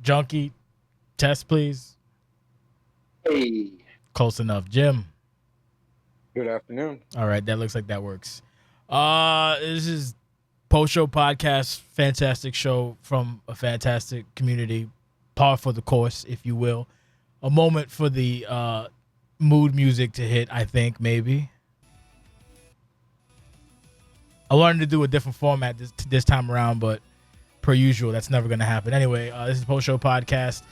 Junkie, test please. Hey. Close enough. Jim. Good afternoon. All right, that looks like that works. This is post-show podcast, fantastic show from a fantastic community, par for the course, if you will. A moment for the mood music to hit, I think, maybe. I wanted to do a different format this time around, but per usual, that's never going to happen. Anyway, this is post-show podcast.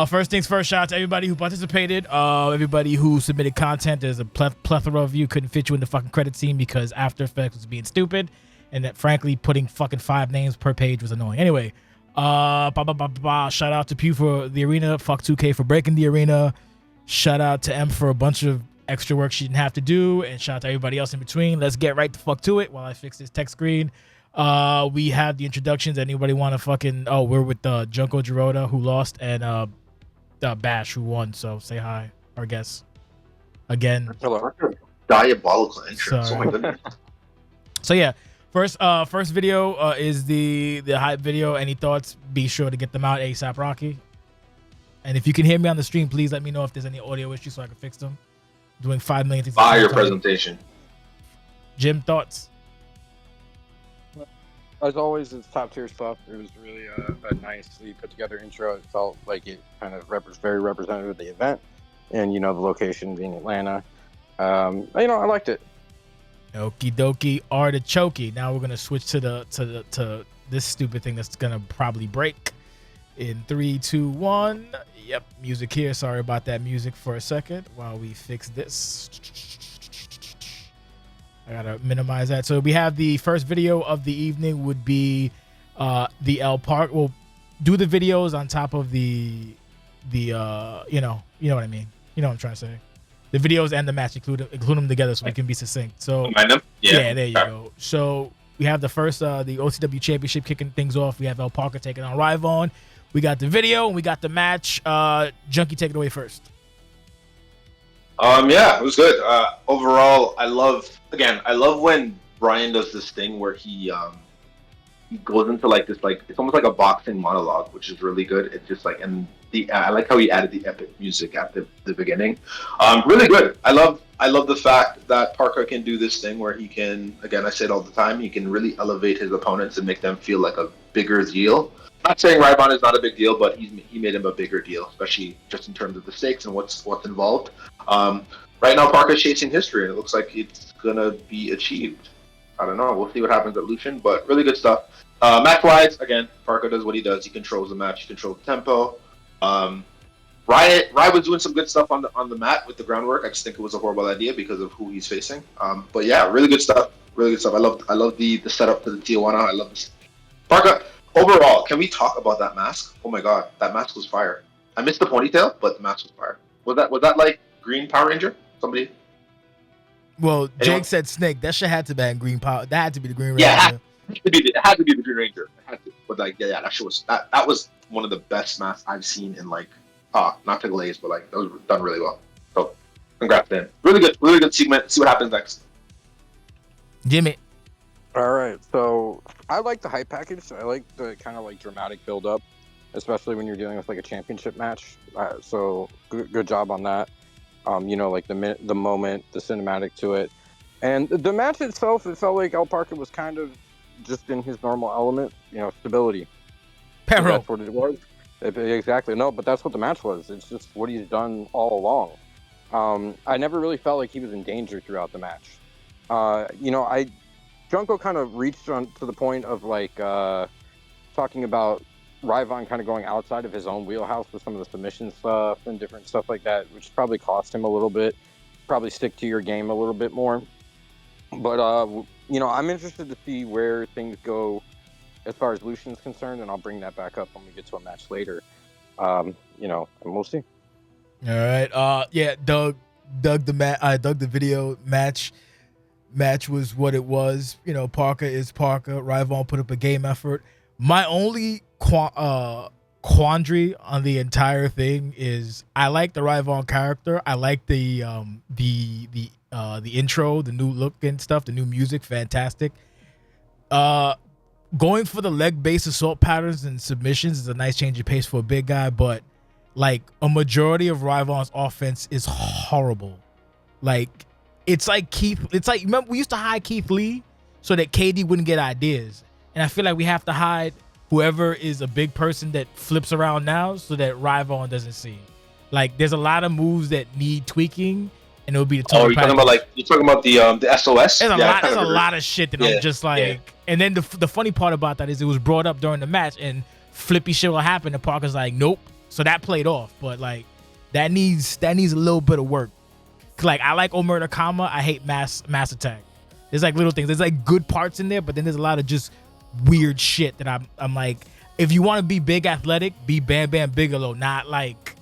First things first, shout out to everybody who participated, everybody who submitted content. There's a plethora of you. Couldn't fit you in the fucking credit scene because After Effects was being stupid, and that frankly putting fucking 5 names per page was annoying. Anyway, shout out to Pew for the arena. Fuck 2K for breaking the arena. Shout out to M for a bunch of extra work she didn't have to do, and shout out to everybody else in between. Let's get right the fuck to it while I fix this text screen. We have the introductions. Anybody want to fucking... Oh, we're with Junko Giroda, who lost, and Bash, who won. So say hi, our guests. Again. Hello. Diabolical entrance. Oh my goodness. So yeah, first video is the hype video. Any thoughts? Be sure to get them out ASAP, Rocky. And if you can hear me on the stream, please let me know if there's any audio issues so I can fix them. Doing 5 million things. Fire presentation. Jim, thoughts? As always, it's top tier stuff. It was really a nicely put together intro. It felt like it kind of very representative of the event, and the location being Atlanta. I liked it. Okie dokie, artichoke. Now we're gonna switch to this stupid thing that's gonna probably break in 3, 2, 1. Yep, music here. Sorry about that music for a second while we fix this. I gotta minimize that. So we have the first video of the evening would be the L Park. We'll do the videos on top of the you know what I mean. You know what I'm trying to say. The videos and the match, include them together so we can be succinct. So yeah, there you go. So we have the first the OCW Championship kicking things off. We have El Parker taking on Rivon. We got the video and we got the match. Junkie, take it away first. Yeah, it was good. Overall, I love when Brian does this thing where he goes into like this, like it's almost like a boxing monologue, which is really good. It's just like, and I like how he added the epic music at the beginning. Really good. I love the fact that Parker can do this thing where he can, again, I say it all the time, he can really elevate his opponents and make them feel like a bigger deal. I'm not saying Rivon is not a big deal, but he made him a bigger deal, especially just in terms of the stakes and what's involved. Right now, Parker's chasing history, and it looks like it's gonna be achieved. I don't know. We'll see what happens at Lucian, but really good stuff. Match-wise, again, Parker does what he does. He controls the match. He controls the tempo. Riot was doing some good stuff on the mat with the groundwork. I just think it was a horrible idea because of who he's facing. But yeah, really good stuff. Really good stuff. I love the setup for the Tijuana. I love this. Parker. Overall, can we talk about that mask? Oh my god, that mask was fire. I missed the ponytail, but the mask was fire. Was that like Green Power Ranger? Somebody? Well, Jake said Snake. That shit had to be Green Power. That had to be the Green Ranger. Yeah, it had to be the Green Ranger. It had to. But like, yeah, that shit was that was one of the best masks I've seen in like, not to glaze, but like that was done really well. So, congrats, Dan. Really good segment. See what happens next. Jimmy. All right, so I like the hype package. I like the kind of like dramatic build up, especially when you're dealing with like a championship match. So good job on that. Like the moment, the cinematic to it, and the match itself. It felt like El Parker was kind of just in his normal element. Stability. Pero. So that's what it was. Exactly. No, but that's what the match was. It's just what he's done all along. I never really felt like he was in danger throughout the match. Junko kind of reached to the point of like talking about Rivon kind of going outside of his own wheelhouse with some of the submission stuff and different stuff like that, which probably cost him a little bit. Probably stick to your game a little bit more. But I'm interested to see where things go as far as Lucian's concerned, and I'll bring that back up when we get to a match later. And we'll see. All right. Yeah, Doug the video match. Match was what it was. Parker is Parker. Rivon put up a game effort. My only quandary on the entire thing is I like the Rivon character. I like the intro, the new look and stuff, the new music, fantastic. going for the leg-based assault patterns and submissions is a nice change of pace for a big guy, but like a majority of Ryvon's offense is horrible. Like it's like remember we used to hide Keith Lee so that KD wouldn't get ideas, and I feel like we have to hide whoever is a big person that flips around now so that Ryvon doesn't see. Like there's a lot of moves that need tweaking, and it would be the total package. You're talking about the SOS? There's a lot of shit that I'm just like, and then the funny part about that is it was brought up during the match, and flippy shit will happen, and Parker's like, nope. So that played off, but like that needs a little bit of work. Like I like Omerta Kama, I hate mass attack. There's like little things. There's like good parts in there, but then there's a lot of just weird shit that I'm like, if you want to be big athletic, be Bam Bam Bigelow, not like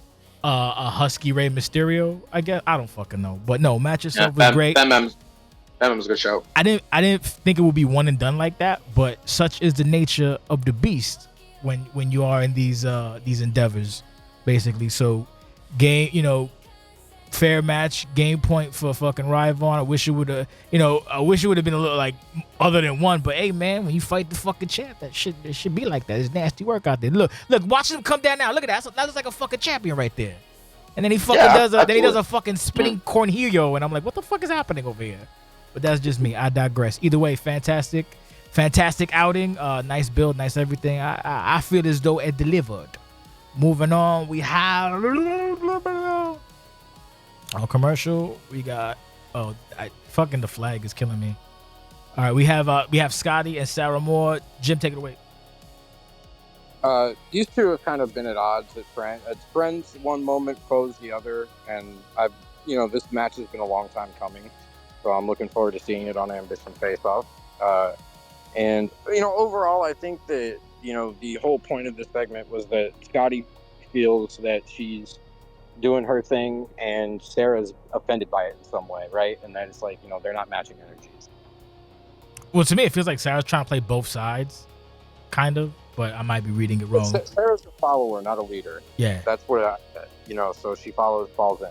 a husky Rey Mysterio. I guess I don't fucking know, but no, match itself was great. Bam Bam's a good show. I didn't think it would be one and done like that, but such is the nature of the beast when you are in these endeavors, basically. So fair match, game point for fucking Ryvon. I wish it would have been a little like other than one, but hey man, when you fight the fucking champ, it should be like that. It's nasty work out there. Look, watch him come down now. Look at that. That looks like a fucking champion right there. And then he does a fucking spinning Cornelio, and I'm like, what the fuck is happening over here? But that's just me. I digress. Either way, fantastic outing. Nice build, nice everything. I feel as though it delivered. Moving on, we have commercial. We got fucking the flag is killing me. All right, we have Scotty and Sarah Moore. Jim, take it away. These two have kind of been at odds as friends. One moment, foes the other, and this match has been a long time coming, so I'm looking forward to seeing it on Ambition Face Off. And overall, I think that the whole point of this segment was that Scotty feels that she's doing her thing and Sarah's offended by it in some way, right? And then it's like, they're not matching energies. Well, to me, it feels like Sarah's trying to play both sides, kind of, but I might be reading it wrong. Sarah's a follower, not a leader. Yeah. That's what I said, so she falls in.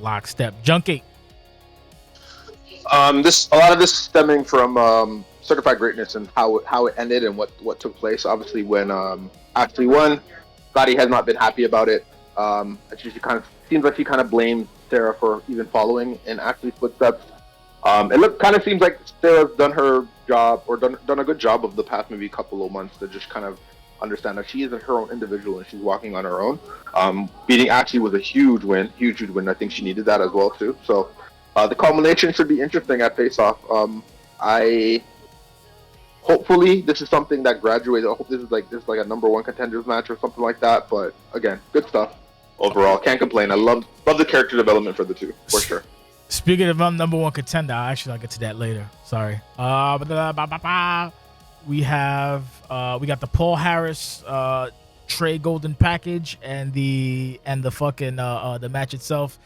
Lockstep. Junkie. A lot of this stemming from Certified Greatness and how it ended and what took place. Obviously, when Ashley won, Scotty has not been happy about it. She kind of blamed Sarah for even following in Ashley's footsteps. It seems like Sarah's done her job or done a good job of the past maybe couple of months to just kind of understand that she isn't her own individual and she's walking on her own. Beating Ashley was a huge win. I think she needed that as well too. So the culmination should be interesting at Face Off. Hopefully this is something that graduates. I hope this is like a number one contenders match or something like that. But again, good stuff. Overall, can't complain. I love the character development for the two, for sure. Speaking of number one contender, I'll get to that later. Sorry. We got the Paul Harris Trey Golden package and the fucking the match itself,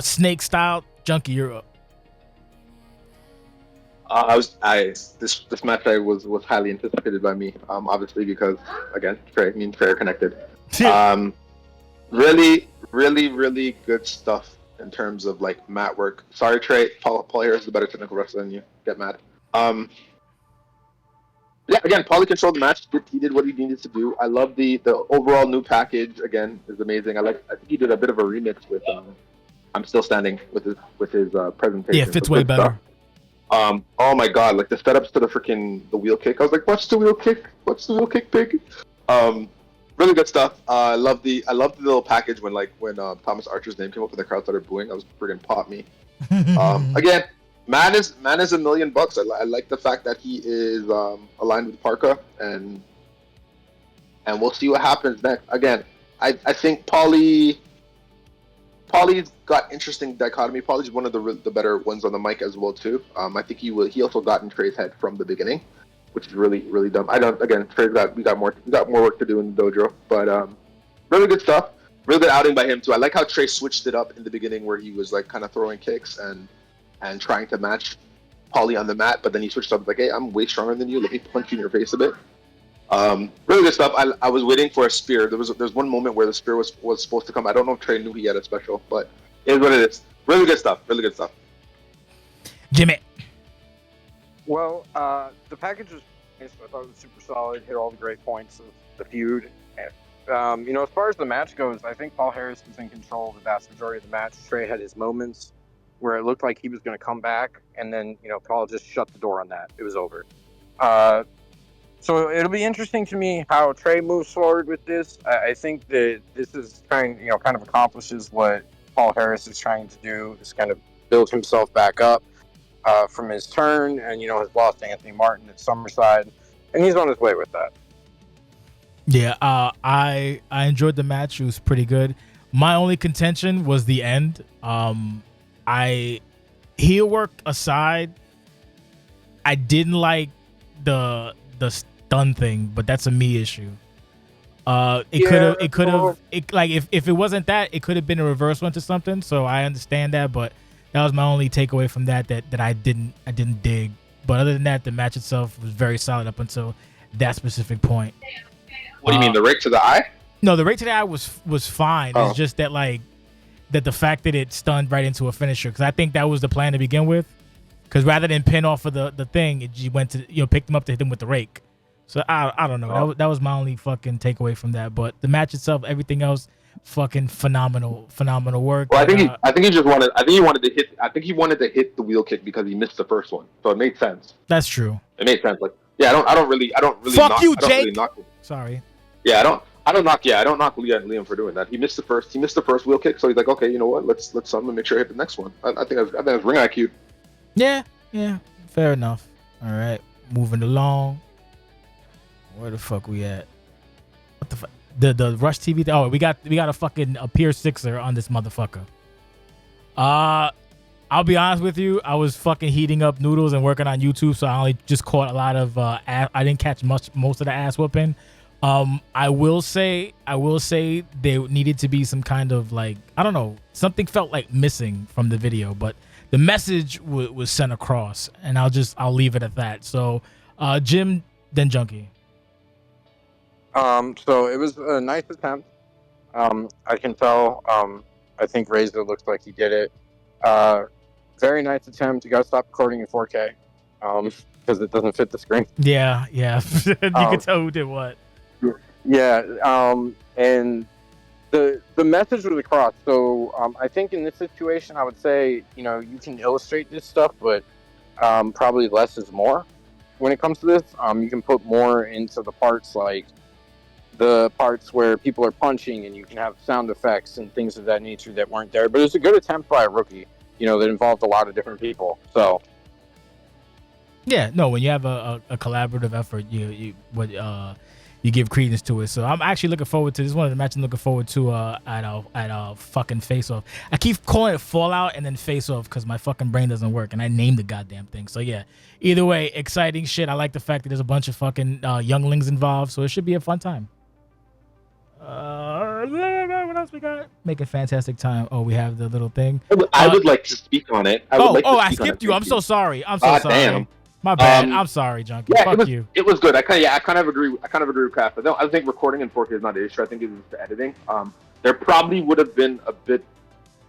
snake style. Junkie, you're up. This match was highly anticipated by me. Obviously because again, Trey are connected. Really, really, really good stuff in terms of like mat work. Sorry, Trey. Paul Harris is a better technical wrestler than you. Get mad. Yeah, again, Paulie controlled the match. He did what he needed to do. I love the overall new package. Again, is amazing. I think he did a bit of a remix with I'm Still Standing with his presentation. Yeah, fits way better. Oh my god, like the setups to the wheel kick. I was like, what's the wheel kick? What's the wheel kick, pig? Really good stuff. I love the little package when Thomas Archer's name came up and the crowd started booing. I was friggin' pop me. Again, man is $1 million. I like the fact that he is aligned with Parka, and we'll see what happens next. Again, I think Paulie's got interesting dichotomy. Paulie's one of the better ones on the mic as well too. I think he also got in Trey's head from the beginning, which is really, really dumb. Trey's we got more work to do in the dojo, but really good stuff. Really good outing by him too. I like how Trey switched it up in the beginning where he was like kind of throwing kicks and trying to match Paulie on the mat, but then he switched up like, hey, I'm way stronger than you. Let me punch you in your face a bit. Really good stuff. I was waiting for a spear. There's one moment where the spear was supposed to come. I don't know if Trey knew he had a special, but it is what it is. Really good stuff. Really good stuff. Jimmy. Well, the package was I thought it was super solid. Hit all the great points of the feud. As far as the match goes, I think Paul Harris was in control the vast majority of the match. Trey had his moments where it looked like he was going to come back, and then Paul just shut the door on that. It was over. So it'll be interesting to me how Trey moves forward with this. I think that this is kind of accomplishes what Paul Harris is trying to do, is kind of build himself back up from his turn, and has lost to Anthony Martin at SummerSide, and he's on his way with that. Yeah, I enjoyed the match. It was pretty good. My only contention was the end. Heel work aside, I didn't like the stun thing, but that's a me issue. It could have if it wasn't that, it could have been a reverse one to something. So I understand that, but that was my only takeaway from that I didn't dig. But other than that, the match itself was very solid up until that specific point. What do you mean, the rake to the eye? No, the rake to the eye was fine. Oh. It's just that that the fact that it stunned right into a finisher, because I think that was the plan to begin with. Because rather than pin off of the thing, it went to picked him up to hit him with the rake. So I don't know. Oh. That was my only fucking takeaway from that. But the match itself, everything else, fucking phenomenal work. Well, I think he wanted to hit the wheel kick because he missed the first one, so it made sense. That's true. It made sense. Like, yeah, I don't really. Fuck knock, you, I don't Jake. really knock him. Sorry. Yeah, I don't knock Liam for doing that. He missed the first wheel kick, so he's like, okay, you know what? Let's make sure I hit the next one. I think it was ring IQ. Yeah, fair enough. All right, moving along. Where the fuck we at? What the fuck? The Rush TV thing. Oh, we got a fucking Pier Sixer on this motherfucker. I'll be honest with you. I was fucking heating up noodles and working on YouTube, so I only just caught a lot of I didn't catch most of the ass whooping. I will say there needed to be some kind of I don't know, something felt like missing from the video, but the message was sent across, and I'll leave it at that. So, Jim, then Junkie. So it was a nice attempt. I can tell. I think Razor looks like he did it. Very nice attempt. You got to stop recording in 4K because it doesn't fit the screen. Yeah. You can tell who did what. Yeah. And the message was across. So I think in this situation, I would say you can illustrate this stuff, but probably less is more when it comes to this. You can put more into the parts, like the parts where people are punching, and you can have sound effects and things of that nature that weren't there. But it's a good attempt by a rookie, that involved a lot of different people. So yeah, no, when you have a collaborative effort, you give credence to it. So I'm actually looking forward to this. One of the matches I'm looking forward to at fucking Face Off. I keep calling it Fallout and then Face Off because my fucking brain doesn't work, and I named the goddamn thing. So yeah, either way, exciting shit. I like the fact that there's a bunch of fucking younglings involved, so it should be a fun time. What else we got? Make a fantastic time. Oh, we have the little thing. I would like to speak on it. I skipped you. I'm so sorry. Sorry. Damn. My bad. I'm sorry, Junkie. Yeah, Fuck you. It was good. I kind of agree with Kath. I don't think recording in 4K is not an issue. I think it was the editing. There probably would have been a bit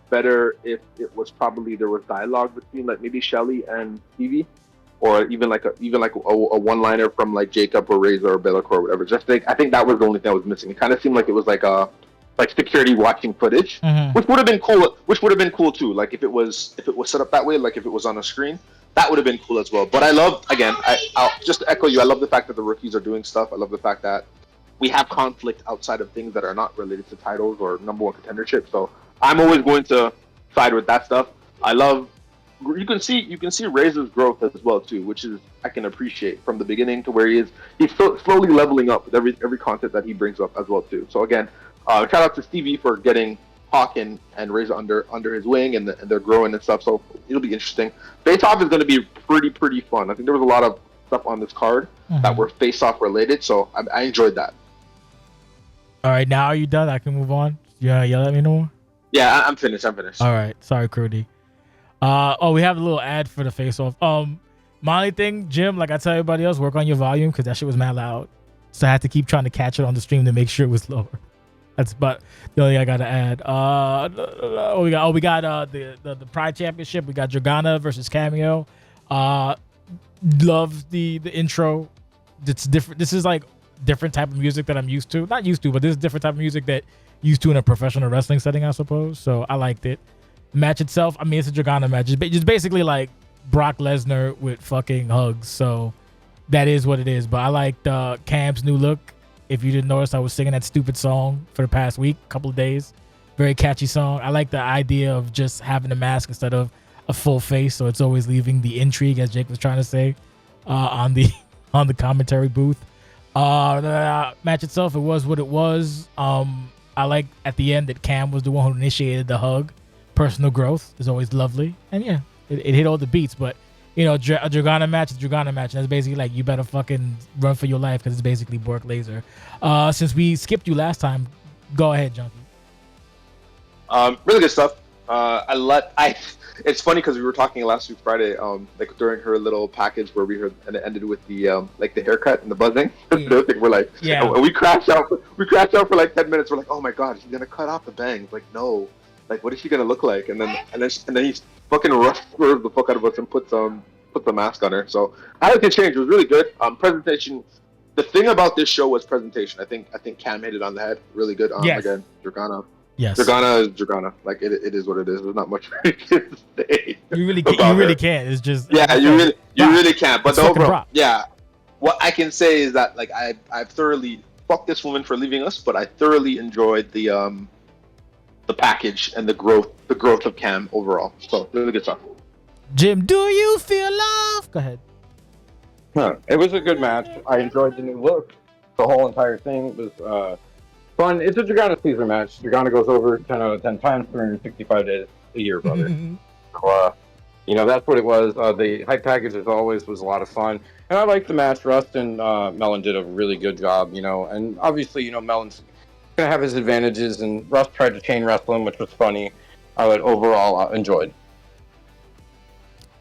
better if it was there was dialogue between maybe Shelly and Stevie, or even like a one-liner from Jacob or Razor or Bellacore or whatever. I think that was the only thing that was missing. It kind of seemed like it was like security watching footage, which would have been cool. Which would have been cool too. If it was set up that way, if it was on a screen, that would have been cool as well. But I love, again, I'll just echo you. I love the fact that the rookies are doing stuff. I love the fact that we have conflict outside of things that are not related to titles or number one contendership. So I'm always going to side with that stuff. I love. You can see Razor's growth as well too, which is I can appreciate from the beginning to where he is. He's slowly leveling up with every content that he brings up as well too. So again, shout out to Stevie for getting Talkin and Razor under his wing, and they're growing and stuff. So it'll be interesting. Face Off is going to be pretty fun. I think there was a lot of stuff on this card that were Face Off related, so I enjoyed that. All right, now are you done? I can move on. You let me know. Yeah, I'm finished. All right, sorry, Crudy. We have a little ad for the Face Off. My only thing, Jim, like I tell everybody else, work on your volume because that shit was mad loud. So I had to keep trying to catch it on the stream to make sure it was lower. That's about the only thing I gotta add. We got the Pride Championship. We got Dragana versus Cameo. Love the intro. it's different. This is like different type of music that I'm used to. Not used to, but this is different type of music that used to in a professional wrestling setting, I suppose. So I liked it. Match itself, I mean, it's a Dragana match. It's just basically like Brock Lesnar with fucking hugs. So that is what it is. But I liked Cam's new look. If you didn't notice, I was singing that stupid song for the past week, couple of days. Very catchy song. I like the idea of just having a mask instead of a full face, so it's always leaving the intrigue, as Jake was trying to say, on the commentary booth. The match itself, it was what it was. I like at the end that Cam was the one who initiated the hug. Personal growth is always lovely, and yeah, it hit all the beats. But you know, a Dragana match is a Dragana match. And that's basically like you better fucking run for your life because it's basically Bork Laser. Since we skipped you last time, go ahead, Junkie. Really good stuff. It's funny because we were talking last week Friday, like during her little package where we heard, and it ended with the like the haircut and the buzzing. Yeah. We're like, yeah, and we crashed out. We crashed out for like 10 minutes. We're like, oh my god, she's gonna cut off the bangs. Like, no, like what is she gonna look like? And then he fucking rushed the fuck out of us and put the mask on her. So I like the change. It was really good. Presentation. The thing about this show was presentation. I think Cam hit it on the head. Really good. Yes. Again, Dragana. Yes. Dragana is Dragana. Like it is what it is. There's not much I can say. You really can't. It's just you really can't. But it's the overall, rock. what I can say is that like I've thoroughly fucked this woman for leaving us, but I thoroughly enjoyed the package and the growth of Cam overall. So really good stuff. Jim, do you feel love? Go ahead. It was a good match. I enjoyed the new look. The whole entire thing was fun. It's a Dragana Caesar match. Dragana goes over 10 out of 10 times, 365 days a year, brother. So, that's what it was. The hype package, as always, was a lot of fun. And I liked the match. Rust and Melon did a really good job, And obviously, Melon's going to have his advantages. And Rust tried to chain wrestle him, which was funny. But overall, enjoyed.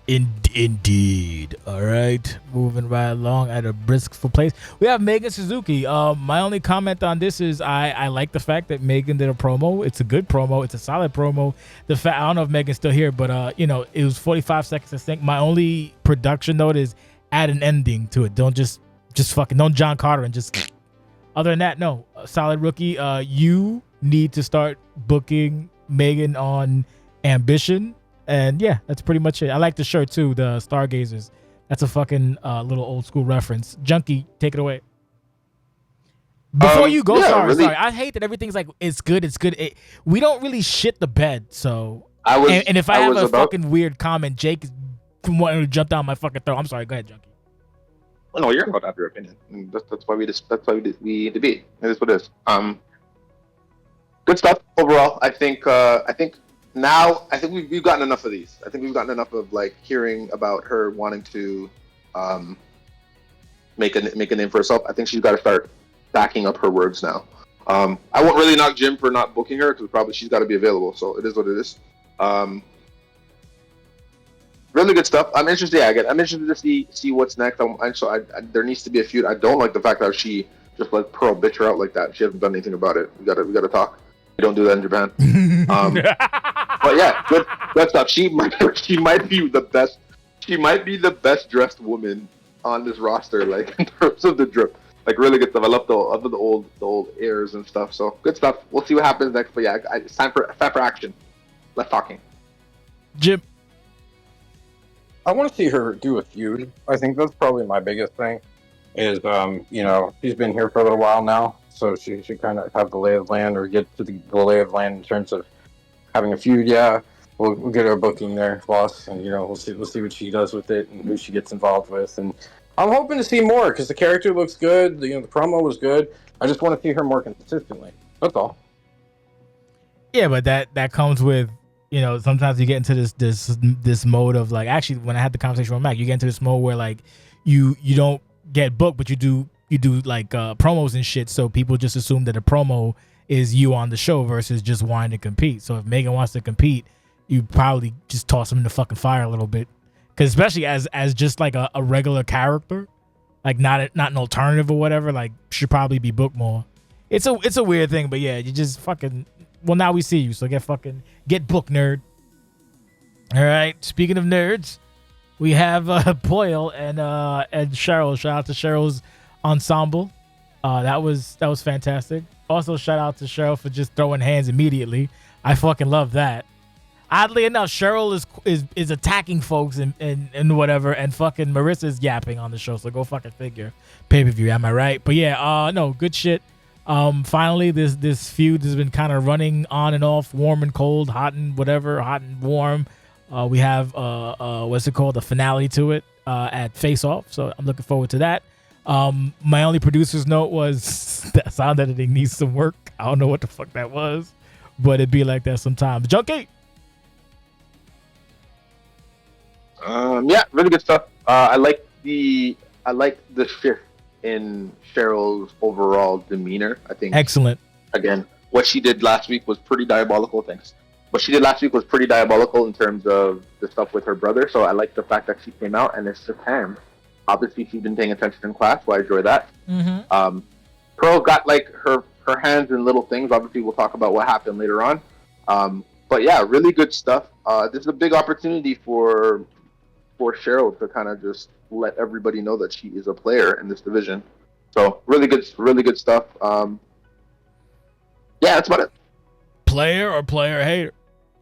Indeed. All right, moving right along at a brisk pace. We have Megan Suzuki. My only comment on this is I like the fact that Megan did a promo. It's a good promo. It's a solid promo. I don't know if Megan's still here, but it was 45 seconds. I think my only production note is add an ending to it. Don't just fucking don't John Carter and just. Other than that, no. Solid Rookie. You need to start booking Megan on Ambition. And yeah, that's pretty much it. I like the shirt too, the Stargazers. That's a fucking sorry, old school reference. Junkie, take it away. Before you go, sorry. I hate that everything's like it's good. We don't really shit the bed. So and if I have a fucking weird comment, Jake is wanting to jump down my fucking throat. I'm sorry. Go ahead, Junkie. Well, no, you're allowed to have your opinion. And that's why we debate. It is what it is. Good stuff overall. I think we've gotten enough of these. I think we've gotten enough of like hearing about her wanting to make a name for herself. I think she's got to start backing up her words now. I won't really knock Jim for not booking her because probably she's got to be available. So it is what it is. Really good stuff. I'm interested. Yeah, I'm interested to see what's next. There needs to be a feud. I don't like the fact that she just let Pearl bitch her out like that. She hasn't done anything about it. We gotta talk. We don't do that in Japan. But yeah, good stuff. She might be the best. She might be the best dressed woman on this roster, like in terms of the drip. Like really good stuff. I love the old airs and stuff. So good stuff. We'll see what happens next. But yeah, it's time for action. Let's talking. Jim, I want to see her do a feud. I think that's probably my biggest thing. Is she's been here for a little while now, so she should kind of have the lay of the land or get to the lay of the land in terms of having a feud. Yeah, we'll get her booking there, boss, and we'll see what she does with it and who she gets involved with. And I'm hoping to see more because the character looks good. The promo was good. I just want to see her more consistently. That's all. Yeah, but that comes with sometimes you get into this mode of like, actually when I had the conversation with Mac, you get into this mode where like you don't get booked, but you do like promos and shit, so people just assume that a promo is you on the show versus just wanting to compete. So if Megan wants to compete, you probably just toss him in the fucking fire a little bit, because especially as just like a regular character, like not an alternative or whatever, like should probably be booked more. It's a weird thing, but yeah, you just fucking, well, now we see you, so get booked, nerd. All right, speaking of nerds, we have Boyle and Cheryl. Shout out to Cheryl's ensemble. That was fantastic. Also, shout out to Cheryl for just throwing hands immediately. I fucking love that. Oddly enough, Cheryl is attacking folks and whatever, and fucking Marissa's yapping on the show. So go fucking figure. Pay per view, am I right? But yeah, no, good shit. Finally, this feud has been kind of running on and off, warm and cold, hot and whatever, hot and warm. We have what's it called, the finale to it at Face Off. So I'm looking forward to that. My only producer's note was that sound editing needs some work. I don't know what the fuck that was, but it'd be like that sometimes. Junkie. Yeah, really good stuff. I like the shift in Cheryl's overall demeanor. I think Excellent. Again, what she did last week was pretty diabolical. Thanks. What she did last week was pretty diabolical in terms of the stuff with her brother. So I like the fact that she came out and it's Japan. Obviously, she's been paying attention in class, so I enjoy that. Mm-hmm. Pearl got like her hands in little things. Obviously, we'll talk about what happened later on. But yeah, really good stuff. This is a big opportunity for Cheryl to kind of just let everybody know that she is a player in this division. So really good stuff. Yeah, that's about it. Player or player hater?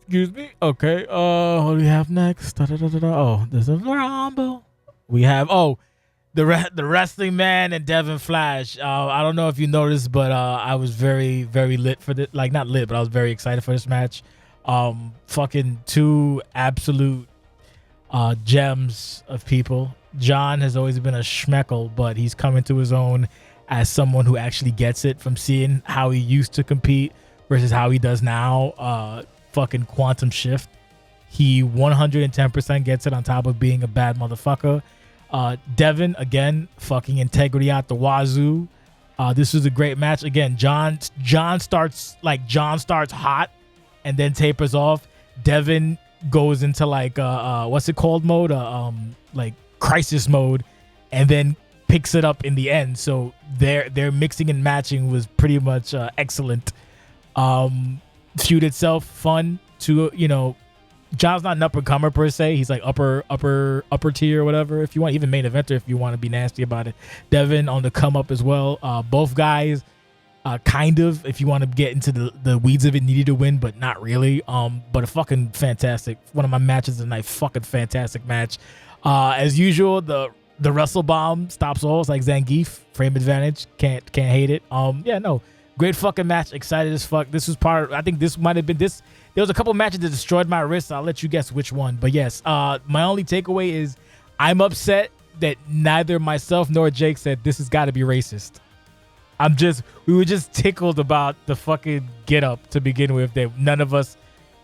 Excuse me. Okay. What do we have next? Oh, this is Rumble. We have the wrestling man and Devin Flash. I don't know if you noticed, but I was very, very lit for this. Like, not lit, but I was very excited for this match. Fucking two absolute gems of people. John has always been a schmeckle, but he's coming to his own as someone who actually gets it from seeing how he used to compete versus how he does now. Fucking quantum shift. He 110% gets it on top of being a bad motherfucker. Devin, again, fucking integrity out the wazoo. This was a great match. Again, John starts hot and then tapers off. Devin goes into like what's it called mode? Like crisis mode, and then picks it up in the end. So their mixing and matching was pretty much excellent. Feud itself, fun to, you know, John's not an upper-comer per se. He's like upper tier or whatever. If you want, even main eventer, if you want to be nasty about it. Devin on the come up as well. Both guys, kind of, if you want to get into the weeds of it, needed to win, but not really. But a fucking fantastic, one of my matches of the night. Fucking fantastic match. As usual, the wrestle bomb stops all. It's like Zangief, frame advantage. Can't hate it. Yeah, no, great fucking match. Excited as fuck. This was I think this might have been this. There was a couple matches that destroyed my wrist. I'll let you guess which one. But yes, my only takeaway is I'm upset that neither myself nor Jake said this has got to be racist. We were just tickled about the fucking get up to begin with. That none of us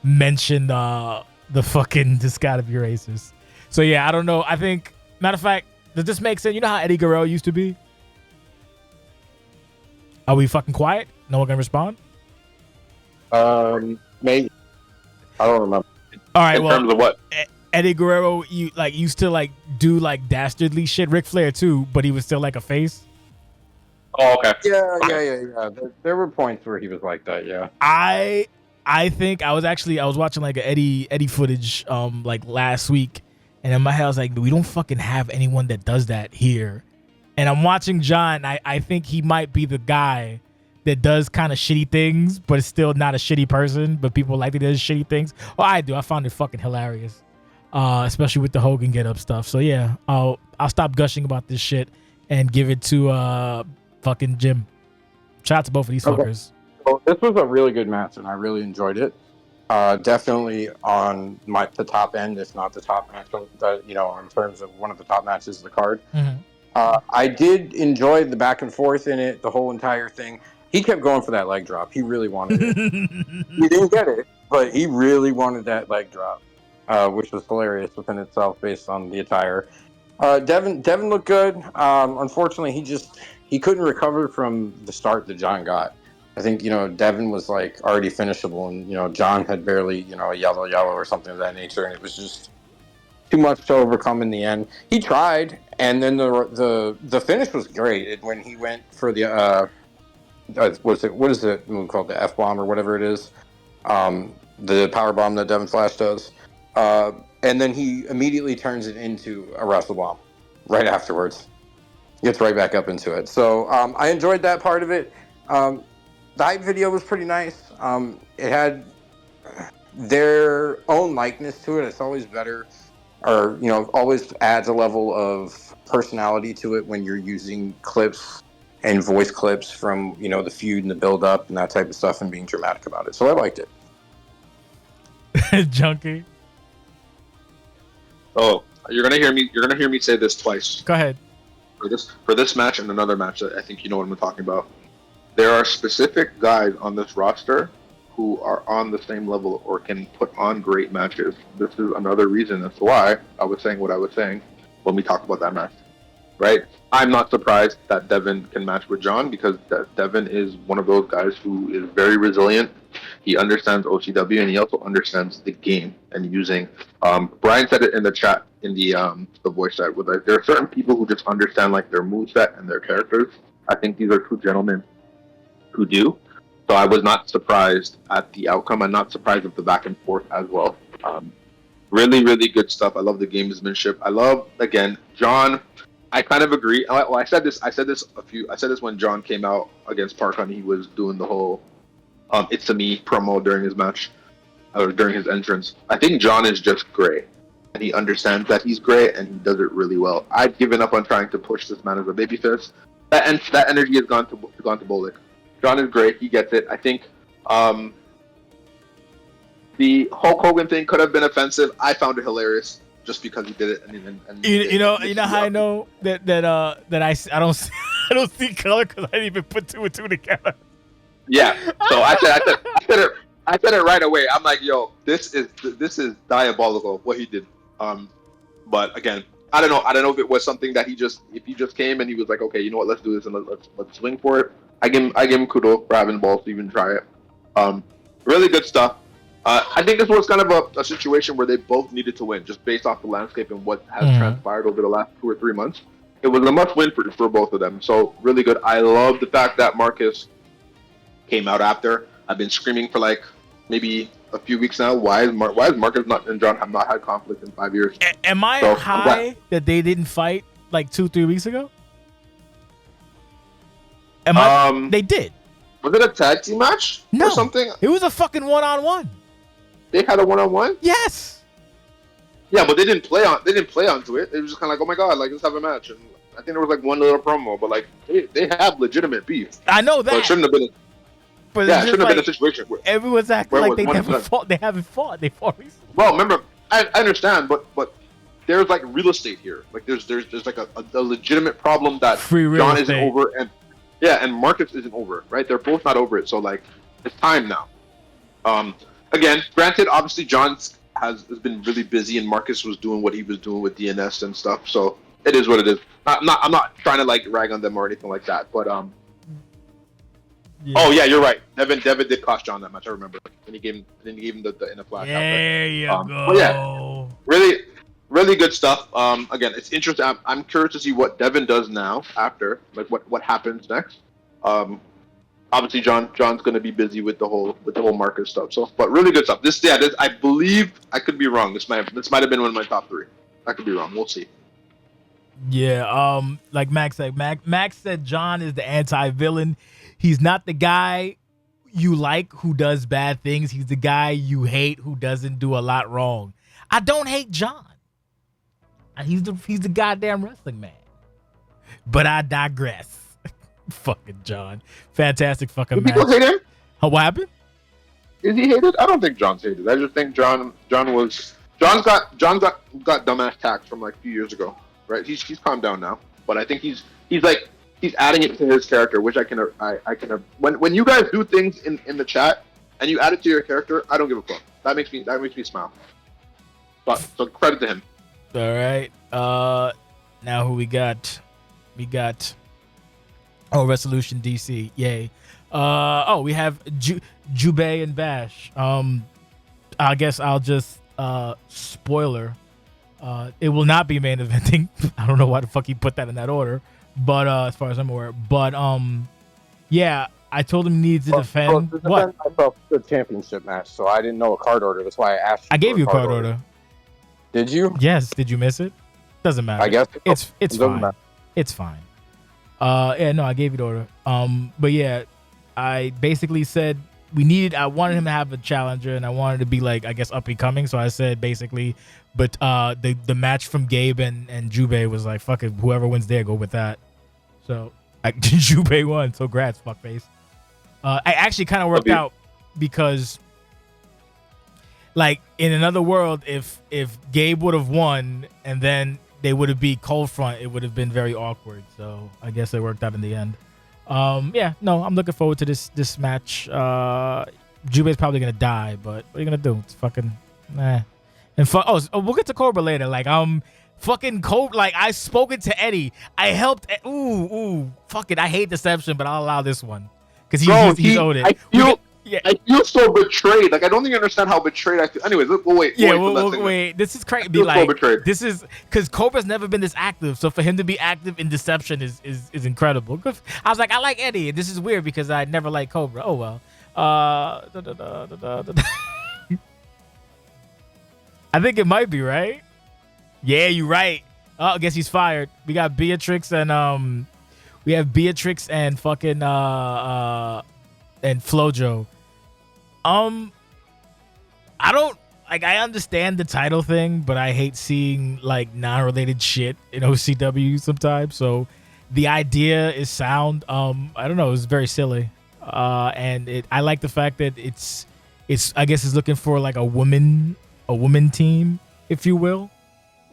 mentioned the fucking this got to be racist. So yeah, I don't know. I think, matter of fact, does this make sense? You know how Eddie Guerrero used to be? Are we fucking quiet? No one gonna respond? Maybe. I don't remember. All right, in terms of what? Eddie Guerrero, used to like do like dastardly shit. Ric Flair too, but he was still like a face. Oh, okay. Yeah. There were points where he was like that. Yeah. I think I was watching like a Eddie footage like last week, and in my head I was like, we don't fucking have anyone that does that here. And I'm watching John. I think he might be the guy that does kind of shitty things, but is still not a shitty person. But people like that he does shitty things. Well, I do. I found it fucking hilarious, especially with the Hogan get up stuff. So yeah, I'll stop gushing about this shit and give it to fucking Jim. Shout out to both of these fuckers. Well, this was a really good match, and I really enjoyed it. Definitely on the top end, if not the top match, in terms of one of the top matches of the card. Mm-hmm. I did enjoy the back and forth in it, the whole entire thing. He kept going for that leg drop. He really wanted it. He didn't get it, but he really wanted that leg drop, which was hilarious within itself based on the attire. Devin looked good. Unfortunately, he couldn't recover from the start that John got. I think, Devin was like already finishable, and, John had barely, a yellow or something of that nature, and it was just too much to overcome in the end. He tried, and then the finish was great. When he went for the what is it called, the F-bomb or whatever it is, the power bomb that Devin Flash does, and then he immediately turns it into a wrestle bomb right afterwards. Gets right back up into it. So I enjoyed that part of it. The hype video was pretty nice. It had their own likeness to it. It's always better, or always adds a level of personality to it when you're using clips and voice clips from the feud and the build up and that type of stuff and being dramatic about it. So I liked it. Junkie. Oh, you're gonna hear me say this twice. Go ahead. For this match and another match that I think you know what I'm talking about. There are specific guys on this roster who are on the same level or can put on great matches. This is another reason as to why I was saying what I was saying when we talk about that match. Right? I'm not surprised that Devin can match with John because Devin is one of those guys who is very resilient. He understands OCW and he also understands the game and using. Brian said it in the chat in the voice chat with like there are certain people who just understand like their moveset and their characters. I think these are two gentlemen who do. So I was not surprised at the outcome. I'm not surprised at the back and forth as well. Really, really good stuff. I love the gamesmanship. I love again John. I kind of agree. Well, I said this when John came out against Park and he was doing the whole "It's a Me" promo during his match or during his entrance. I think John is just great, and he understands that he's great, and he does it really well. I've given up on trying to push this man as a babyface. That energy has gone to Bolek. John is great. He gets it. I think the Hulk Hogan thing could have been offensive. I found it hilarious. Just because he did it, and you know how I know that I don't see color because I didn't even put two and two together. Yeah, so I said it right away. I'm like, yo, this is diabolical what he did. But again, I don't know if it was something that he just came and he was like, okay, you know what, let's do this and let's swing for it. I give him kudos for having balls to even try it. Really good stuff. I think this was kind of a situation where they both needed to win, just based off the landscape and what has transpired over the last 2 or 3 months. It was a must-win for both of them. So really good. I love the fact that Marcus came out after. I've been screaming for like maybe a few weeks now. Why is Marcus and John have not had conflict in 5 years? Am I high that they didn't fight like 2-3 weeks ago? They did. Was it a tag team match or something? It was a fucking one-on-one. They had a one-on-one? Yes. Yeah, but they didn't play onto it. It was just kind of like, oh my god, like let's have a match. And I think there was like one little promo, but like they have legitimate beef. I know that. But it shouldn't have been. It shouldn't have been a situation where everyone's acting like they never fought. They haven't fought. They fought recently. Well, remember, I understand, but there's like real estate here. Like there's like a legitimate problem that John isn't over and Marcus isn't over. Right? They're both not over it. So like it's time now. Again, granted, obviously John has been really busy, and Marcus was doing what he was doing with DNS and stuff. So it is what it is. I'm not trying to like rag on them or anything like that. But oh yeah, you're right. Devin did cost John that match. I remember. And he gave him the in a flash. There you go. But yeah, really, really good stuff. Again, it's interesting. I'm curious to see what Devin does now after, like what happens next. Obviously, John's going to be busy with the whole Marcus stuff. So, but really good stuff. This I believe I could be wrong. This might have been one of my top 3. I could be wrong. We'll see. Yeah. Like Max said, Max said John is the anti-villain. He's not the guy you like who does bad things. He's the guy you hate who doesn't do a lot wrong. I don't hate John. He's the goddamn wrestling man. But I digress. Fucking John. Fantastic fucking match. People hate him? What happened? Is he hated? I don't think John's hated. I just think John's got dumbass tax from like a few years ago. Right? He's calmed down now. But I think he's adding it to his character, which I can when you guys do things in the chat and you add it to your character, I don't give a fuck. That makes me smile. So credit to him. All right. Now who we got? We got Resolution DC. Yay. We have Jubei and Bash. I guess I'll just spoiler. It will not be main eventing. I don't know why the fuck he put that in that order. But as far as I'm aware. But yeah, I told him he needs to defend what? Myself the championship match, so I didn't know a card order. That's why I asked you. I gave you a card order. Did you? Yes. Did you miss it? Doesn't matter. I guess it's fine. It's fine. Yeah, no, I gave you the order. But yeah, I basically said I wanted him to have a challenger, and I wanted to be like, I guess, up and coming. So I said basically, but the match from Gabe and Jubei was like, fuck it, whoever wins there, go with that. So Jubei won. So grats, fuckface. I actually kind of worked out because, like, in another world, if Gabe would have won and then they would have beat Cold Front, it would have been very awkward. So I guess it worked out in the end. Yeah, no, I'm looking forward to this match. Jubei's probably gonna die, but what are you gonna do? It's fucking nah. And we'll get to Cobra later. Like, fucking Cobra. Like, I spoken to Eddie. I helped. Fuck it. I hate Deception, but I'll allow this one because he's owed it. I feel so betrayed. Like, I don't think you understand how betrayed I feel. Anyways, we'll wait. Wait. This is crazy. Be like, so betrayed. This is because Cobra's never been this active. So for him to be active in Deception is incredible. I was like, I like Eddie, and this is weird because I never liked Cobra. Oh well. I think it might be right. Yeah, you're right. Oh, I guess he's fired. We got Beatrix and fucking and Flojo. I understand the title thing, but I hate seeing like non-related shit in OCW sometimes. So the idea is sound. I don't know, it's very silly. And I like the fact that it's I guess it's looking for like a woman team, if you will.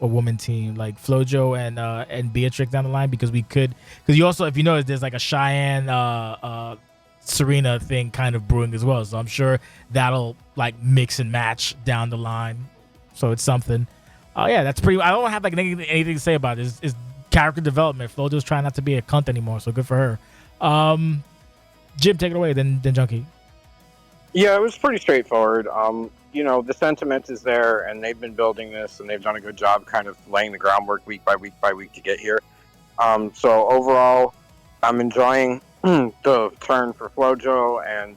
A woman team like Flojo and Beatrix down the line because you also, if you notice, there's like a Cheyenne Serena thing kind of brewing as well, so I'm sure that'll like mix and match down the line. So it's something. Yeah, that's pretty. I don't have like anything to say about it. It's character development. Flojo's trying not to be a cunt anymore, so good for her. Jim, take it away. Then Junkie. Yeah, it was pretty straightforward. The sentiment is there, and they've been building this, and they've done a good job kind of laying the groundwork week by week to get here. So overall, I'm enjoying the turn for Flojo and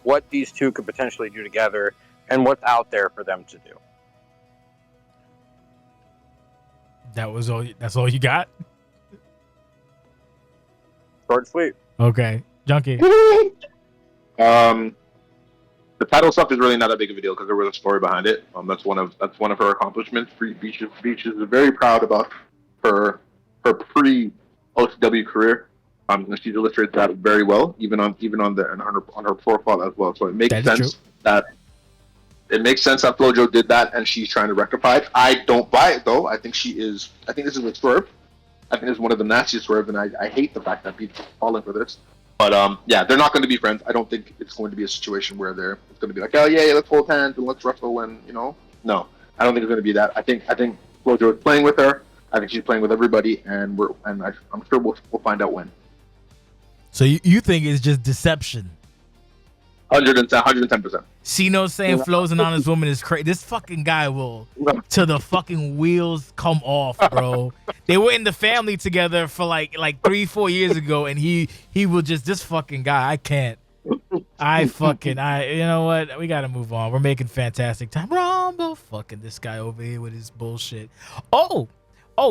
what these two could potentially do together and what's out there for them to do. That's all you got? Short and sweet. Okay. Junkie. The title stuff is really not that big of a deal because there was a story behind it. That's one of her accomplishments. Beach is very proud about her pre OCW career. She's illustrated that very well, even on her profile as well. So it makes sense that Flojo did that, and she's trying to rectify it. I don't buy it though. I think this is a swerve. I think it's one of the nastiest swerves, and I hate the fact that people are falling for this. But yeah, they're not going to be friends. I don't think it's going to be a situation where it's going to be like, oh yeah, let's hold hands and let's wrestle, and no, I don't think it's going to be that. I think Flojo is playing with her. I think she's playing with everybody, and I'm sure we'll find out when. So you think it's just deception? 110%. Sino saying Flo's an honest woman is crazy. This fucking guy will till the fucking wheels come off, bro. They were in the family together for like 3-4 years ago, and he will just, this fucking guy. I can't. You know what? We gotta move on. We're making fantastic time. Rumble, fucking this guy over here with his bullshit. Oh,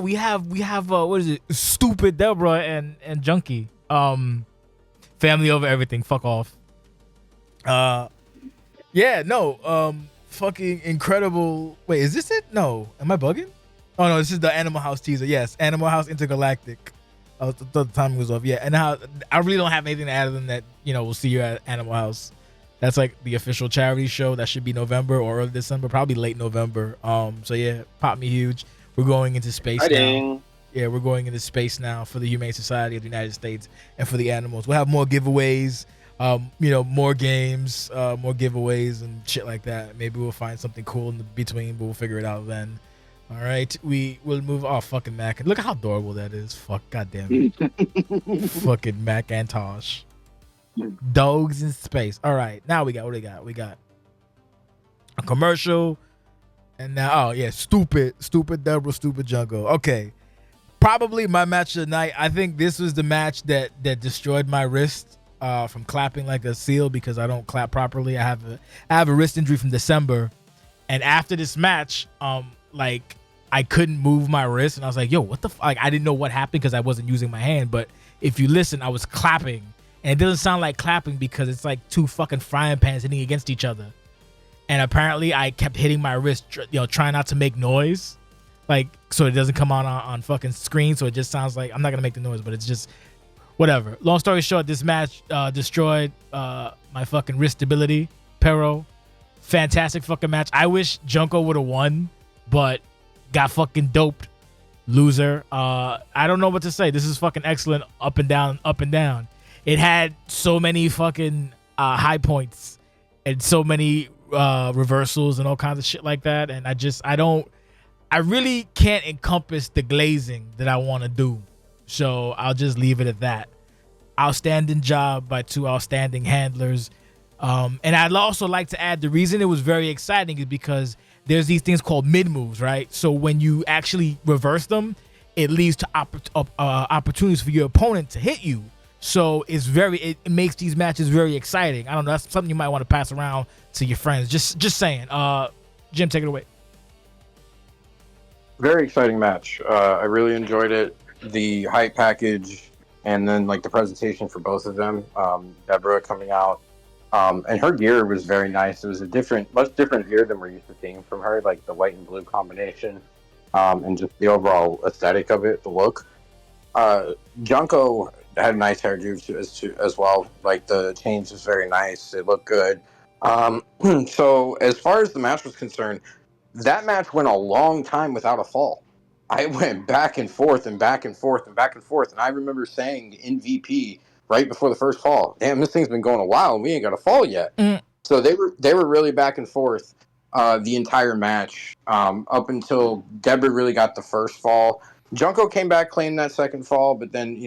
we have what is it? Stupid Deborah and Junkie. Family over everything. Fuck off. Yeah, no, fucking incredible. Wait, is this it? No, am I bugging? Oh no, this is the Animal House teaser. Yes, Animal House Intergalactic. Oh, the timing was off. Yeah, and how I really don't have anything to add other than that. We'll see you at Animal House. That's like the official charity show. That should be November or early December, probably late November. So yeah, pop me huge. We're going into space now. Yeah, we're going into space now for the Humane Society of the United States and for the animals. We'll have more giveaways. More games, more giveaways and shit like that. Maybe we'll find something cool in the between, but we'll figure it out then. All right, we will move. Oh, fucking Mac! Look how adorable that is. Fuck, goddamn it. Fucking Mac and Tosh. Dogs in space. All right, now what do we got? We got a commercial, and now stupid Deborah, stupid Junko. Okay, probably my match of the night. I think this was the match that destroyed my wrist. From clapping like a seal because I don't clap properly. I have a wrist injury from December, and after this match, I couldn't move my wrist, and I was like, "Yo, what the?" I didn't know what happened because I wasn't using my hand, but if you listen, I was clapping, and it doesn't sound like clapping because it's like two fucking frying pans hitting against each other. And apparently, I kept hitting my wrist, trying not to make noise, like so it doesn't come on fucking screen. So it just sounds like I'm not gonna make the noise, but it's just whatever. Long story short, this match destroyed my fucking wrist stability. Pero, fantastic fucking match. I wish Junko would have won, but got fucking doped. Loser. I don't know what to say. This is fucking excellent. Up and down, up and down. It had so many fucking high points and so many reversals and all kinds of shit like that. And I really can't encompass the glazing that I want to do. So I'll just leave it at that. Outstanding job by two outstanding handlers. And I'd also like to add, the reason it was very exciting is because there's these things called mid moves, right? So when you actually reverse them, it leads to opportunities for your opponent to hit you. So it makes these matches very exciting. I don't know. That's something you might want to pass around to your friends. Just saying. Jim, take it away. Very exciting match. I really enjoyed it. The hype package and then like the presentation for both of them. Deborah coming out. And her gear was very nice. It was much different gear than we're used to seeing from her, like the white and blue combination, and just the overall aesthetic of it, the look. Junko had a nice hairdo as well. Like the change was very nice. It looked good. So as far as the match was concerned, that match went a long time without a fall. I went back and forth and back and forth and back and forth. And I remember saying in VP right before the first fall, damn, this thing's been going a while and we ain't got a fall yet. So they were really back and forth the entire match up until Deborah really got the first fall. Junko came back, claimed that second fall, but then,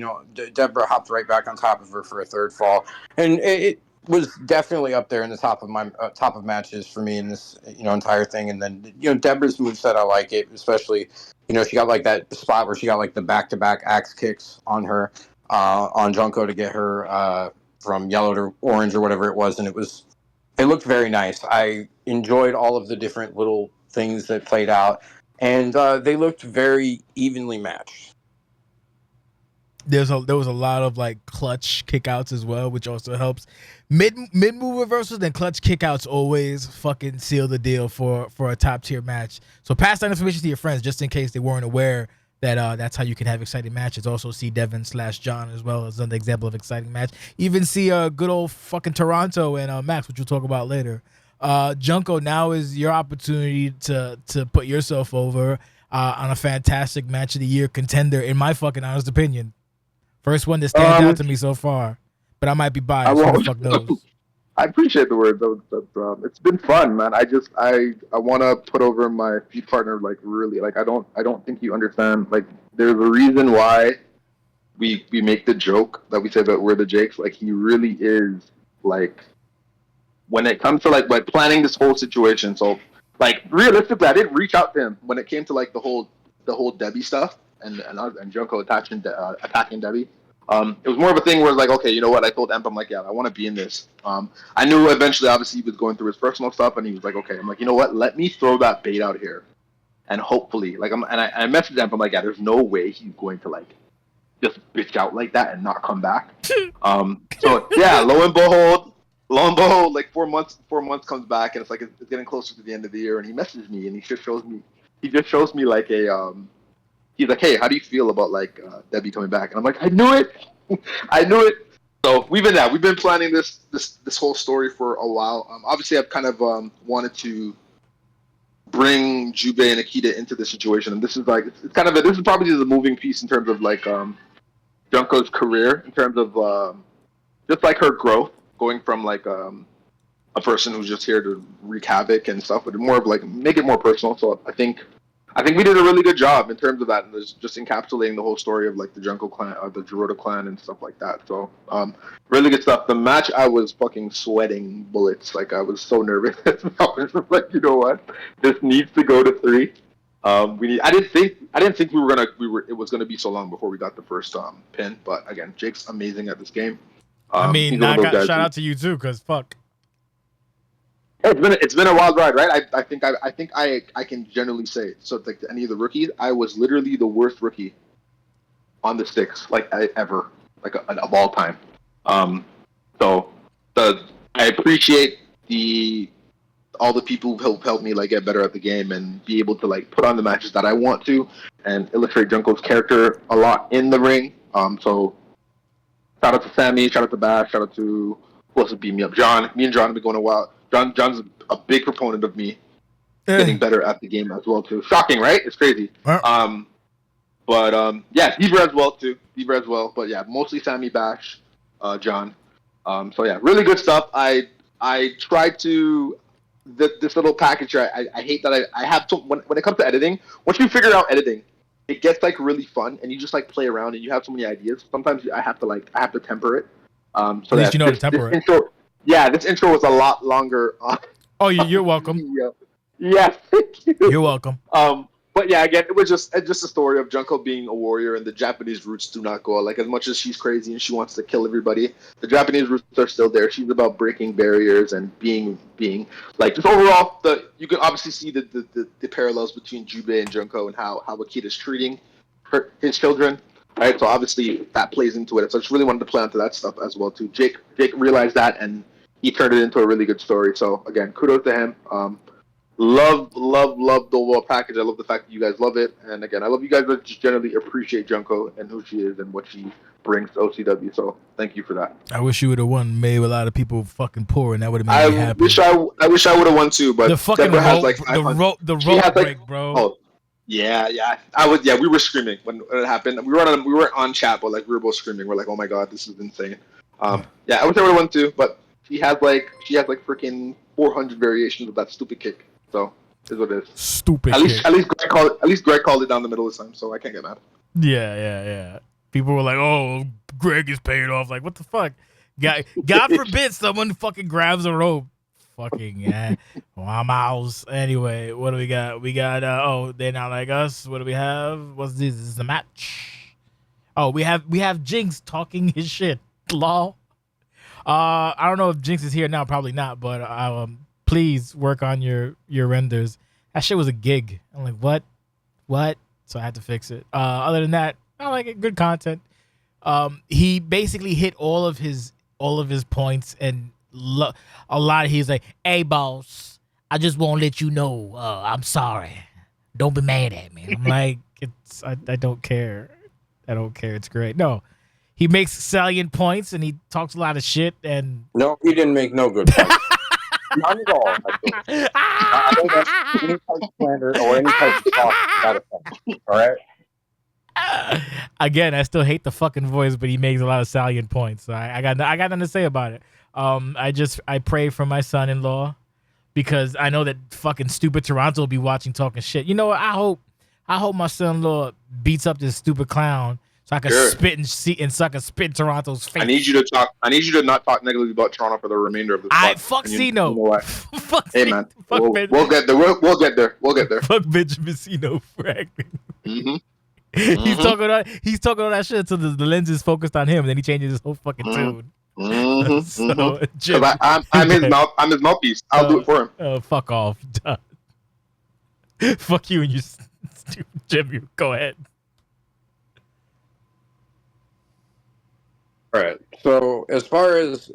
Deborah hopped right back on top of her for a third fall. And it was definitely up there in the top of matches for me in this, entire thing. And then, Deborah's moveset, I like it, especially, she got like that spot where she got like the back-to-back axe kicks on her, on Junko to get her from yellow to orange or whatever it was. And it looked very nice. I enjoyed all of the different little things that played out. And they looked very evenly matched. There was a lot of like clutch kickouts as well, which also helps. Mid move reversals and clutch kickouts always fucking seal the deal for a top tier match. So pass that information to your friends just in case they weren't aware that that's how you can have exciting matches. Also see Devin/John as well as another example of exciting match. Even see good old fucking Toronto and Max, which we'll talk about later. Junko, now is your opportunity to put yourself over on a fantastic match of the year contender, in my fucking honest opinion. First one that stands out to me so far, but I might be biased. Who the fuck knows? I appreciate the word. It's been fun, man. I want to put over my feud partner, like really. Like I don't think you understand. Like there's a reason why we make the joke that we say that we're the Jakes. Like he really is like. When it comes to like planning this whole situation, so like realistically, I didn't reach out to him when it came to like the whole Debbie stuff and Junko attacking Debbie. It was more of a thing where it's like, okay, you know what? I told Emp, I'm like, yeah, I want to be in this. I knew eventually, obviously, he was going through his personal stuff, and he was like, okay, I'm like, you know what? Let me throw that bait out here, and hopefully, like, I messaged Emp, I'm like, yeah, there's no way he's going to like just bitch out like that and not come back. So yeah, lo and behold, like 4 months comes back, and it's like it's getting closer to the end of the year, and he messages me, and he just shows me like a he's like, hey, how do you feel about like Debbie coming back? And I'm like, I knew it. So we've been planning this whole story for a while. Obviously, I've kind of wanted to bring Jube and Akita into the situation, and this is like it's kind of this is probably the moving piece in terms of like Junko's career, in terms of just like her growth, going from like a person who's just here to wreak havoc and stuff, but more of like make it more personal. So I think we did a really good job in terms of that, and just encapsulating the whole story of like the Junko clan, the Giroda clan, and stuff like that. So really good stuff. The match, I was fucking sweating bullets. Like I was so nervous. I was like, you know what, this needs to go to 3. I didn't think it was gonna be so long before we got the first pin. But again, Jake's amazing at this game. I mean, shout out to you too, cause fuck. It's been a wild ride, right? I think I can generally say, so like any of the rookies, I was literally the worst rookie on the sticks, like ever. of all time. So I appreciate all the people who helped me like get better at the game and be able to like put on the matches that I want to and illustrate Junko's character a lot in the ring. So shout out to Sammy, shout out to Bash, shout out to who else would beat me up? John. Me and John have been going a while. John's a big proponent of me getting better at the game as well too. Shocking, right? It's crazy. Yeah, Beaver as well too. Beaver as well. But yeah, mostly Sammy, Bash, John. So yeah, really good stuff. I tried to this little package. I hate that I have to when it comes to editing. Once you figure out editing, it gets like really fun, and you just like play around, and you have so many ideas. Sometimes I have to temper it. So at least you know how to temper it. Intro, yeah, this intro was a lot longer. Oh, you're welcome. Yeah, thank you. You're welcome. But yeah, again, it was just a story of Junko being a warrior, and the Japanese roots do not go. Like, as much as she's crazy and she wants to kill everybody, the Japanese roots are still there. She's about breaking barriers and being like, just overall. You can obviously see the parallels between Jubei and Junko and how Akita's treating his children. Right, so obviously that plays into it. So I just really wanted to play onto that stuff as well too. Jake realized that, and he turned it into a really good story. So again, kudos to him. Love the overall package. I love the fact that you guys love it, and again, I love you guys that just generally appreciate Junko and who she is and what she brings to OCW. So thank you for that. I wish you would have won. Made a lot of people fucking poor, and that would have made me happy. I wish I would have won too, but the fucking rope, like the rope break, bro. Oh, yeah. We were screaming when it happened. We were on chat, but like we were both screaming. We're like, oh my god, this is insane. I wish I would have won too, but she has like freaking 400 variations of that stupid kick. So is what it is. Stupid. At least Greg called it down the middle this time, so I can't get mad. Yeah. People were like, "Oh, Greg is paying off." Like, what the fuck? God forbid someone fucking grabs a rope. Fucking yeah. Mouse. Anyway, what do we got? We got they're not like us. What do we have? What's this? This is the match. Oh, we have Jinx talking his shit. Lol. I don't know if Jinx is here now. Probably not. But please work on your renders. That shit was a gig. I'm like, what? So I had to fix it. Other than that, I like it. Good content. He basically hit all of his points, and a lot of he's like, "Hey, boss, I just won't let you know. I'm sorry. Don't be mad at me." I'm like, I don't care. I don't care. It's great. No, he makes salient points, and he talks a lot of shit. And no, he didn't make no good points. Not at all. I don't have any type of slander or any type of talk about it. All right. Again, I still hate the fucking voice, but he makes a lot of salient points. So I got nothing to say about it. I pray for my son-in-law because I know that fucking stupid Toronto will be watching talking shit. You know what? I hope my son-in-law beats up this stupid clown. So I can spit and suck and spit in Toronto's face. I need you to not talk negatively about Toronto for the remainder of the podcast. Fuck Cino. You know fuck hey man, we'll get there. We'll get there. Fuck Benjamin Cino, Franklin. Mm-hmm. He's talking all that shit until the lens is focused on him, and then he changes his whole fucking tune. Mm-hmm. So, Jim, I'm his mouthpiece. I'll do it for him. Fuck off. Fuck you and your stupid Jim. You go ahead. All right. So as far as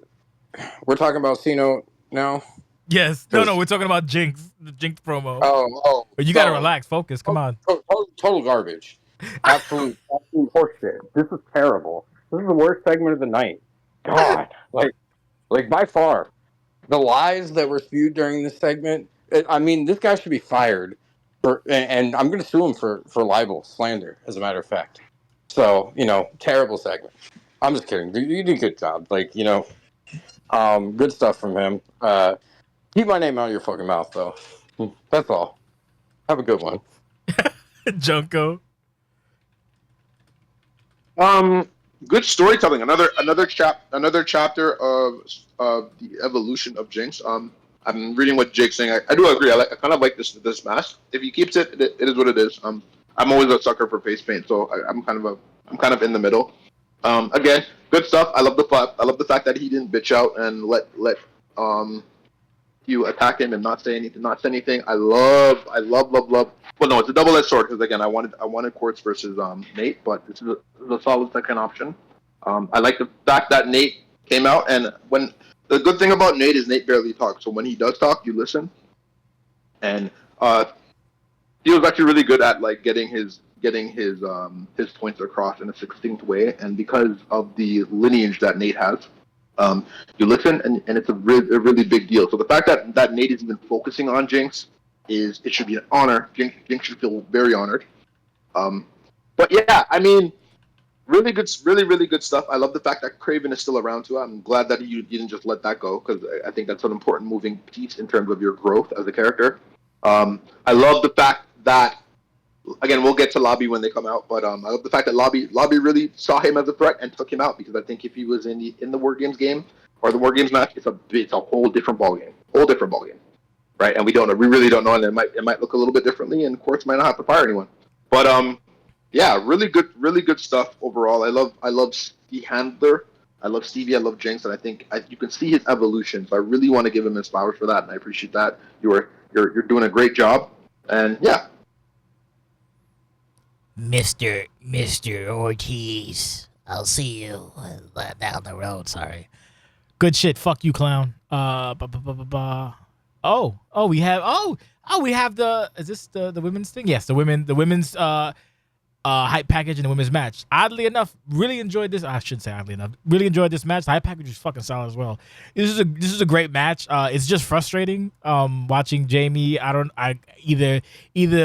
we're talking about Cino now. Yes. No. We're talking about Jinx, the Jinx promo. Oh. But you gotta relax, focus. Come on. Total garbage. Absolute horseshit. This is terrible. This is the worst segment of the night. God, like by far, the lies that were spewed during this segment. I mean, this guy should be fired and I'm going to sue him for libel, slander, as a matter of fact. So terrible segment. I'm just kidding. You did a good job. Good stuff from him. Keep my name out of your fucking mouth, though. That's all. Have a good one. Junko. Good storytelling. Another chapter of the evolution of Jinx. I'm reading what Jake's saying. I do agree. I kind of like this mask. If he keeps it, it is what it is. I'm always a sucker for face paint, so I'm kind of in the middle. Again, good stuff. I love the fact that he didn't bitch out and let you attack him and not say anything. I love. Well, no, it's a double-edged sword because again, I wanted Quartz versus Nate, but this is a solid second option. I like the fact that Nate came out, and when the good thing about Nate is Nate barely talks, so when he does talk, you listen. And he was actually really good at like getting his points across in a succinct way, and because of the lineage that Nate has, you listen, and it's a really big deal. So the fact that Nate is even focusing on Jinx is it should be an honor. Jinx should feel very honored. Um, but yeah, I mean, really good stuff. I love the fact that Craven is still around too. I'm glad that you didn't just let that go because I think that's an important moving piece in terms of your growth as a character. I love the fact that again we'll get to Lobby when they come out, but I love the fact that Lobby really saw him as a threat and took him out because I think if he was in the War Games game or the War Games match, it's a whole different ball game, right? And we really don't know, and it might look a little bit differently, and courts might not have to fire anyone, but yeah, really good stuff overall. I love the handler. I love Stevie. I love Jinx, and I think you can see his evolution. So I really want to give him his flowers for that, and I appreciate that. You're doing a great job, and yeah. Mr. Ortiz, I'll see you down the road. Sorry. Good shit. Fuck you, clown. We have the. Is this the women's thing? Yes, the women's hype package and the women's match. Oddly enough, really enjoyed this. I shouldn't say oddly enough. Really enjoyed this match. The hype package is fucking solid as well. This is a great match. It's just frustrating watching Jamie. I either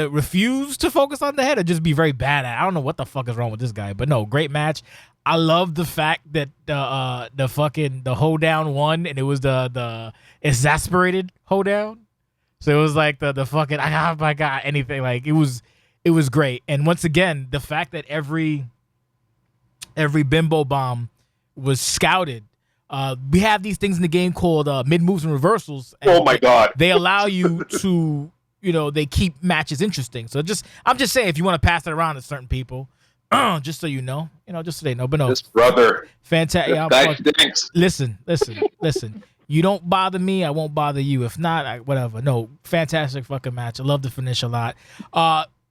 refuse to focus on the head or just be very bad at it. I don't know what the fuck is wrong with this guy. But no, great match. I love the fact that the hoedown won, and it was the exasperated hoedown. So it was like the fucking oh my god, anything, like it was great. And once again, the fact that every bimbo bomb was scouted. We have these things in the game called mid moves and reversals. And oh my god! They allow you to, they keep matches interesting. So I'm just saying, if you want to pass it around to certain people, just so just so they know. But no, this brother, fantastic. Guy stinks. Listen. You don't bother me, I won't bother you. If not, whatever. No, fantastic fucking match. I love the finish a lot.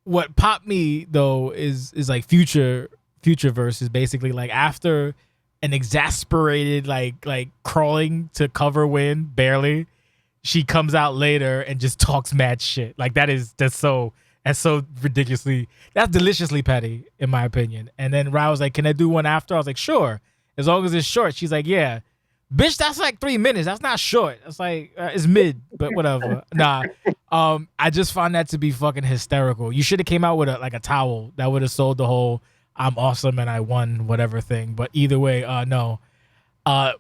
What popped me though is like future versus basically like after an exasperated like crawling to cover win barely, she comes out later and just talks mad shit. Like that's so deliciously petty in my opinion. And then Rao was like, "Can I do one after?" I was like, "Sure, as long as it's short." She's like, "Yeah." Bitch, that's like 3 minutes. That's not short. That's like it's mid, but whatever. Nah. I just found that to be fucking hysterical. You should have came out with a towel that would have sold the whole "I'm awesome and I won" whatever thing. But either way, no.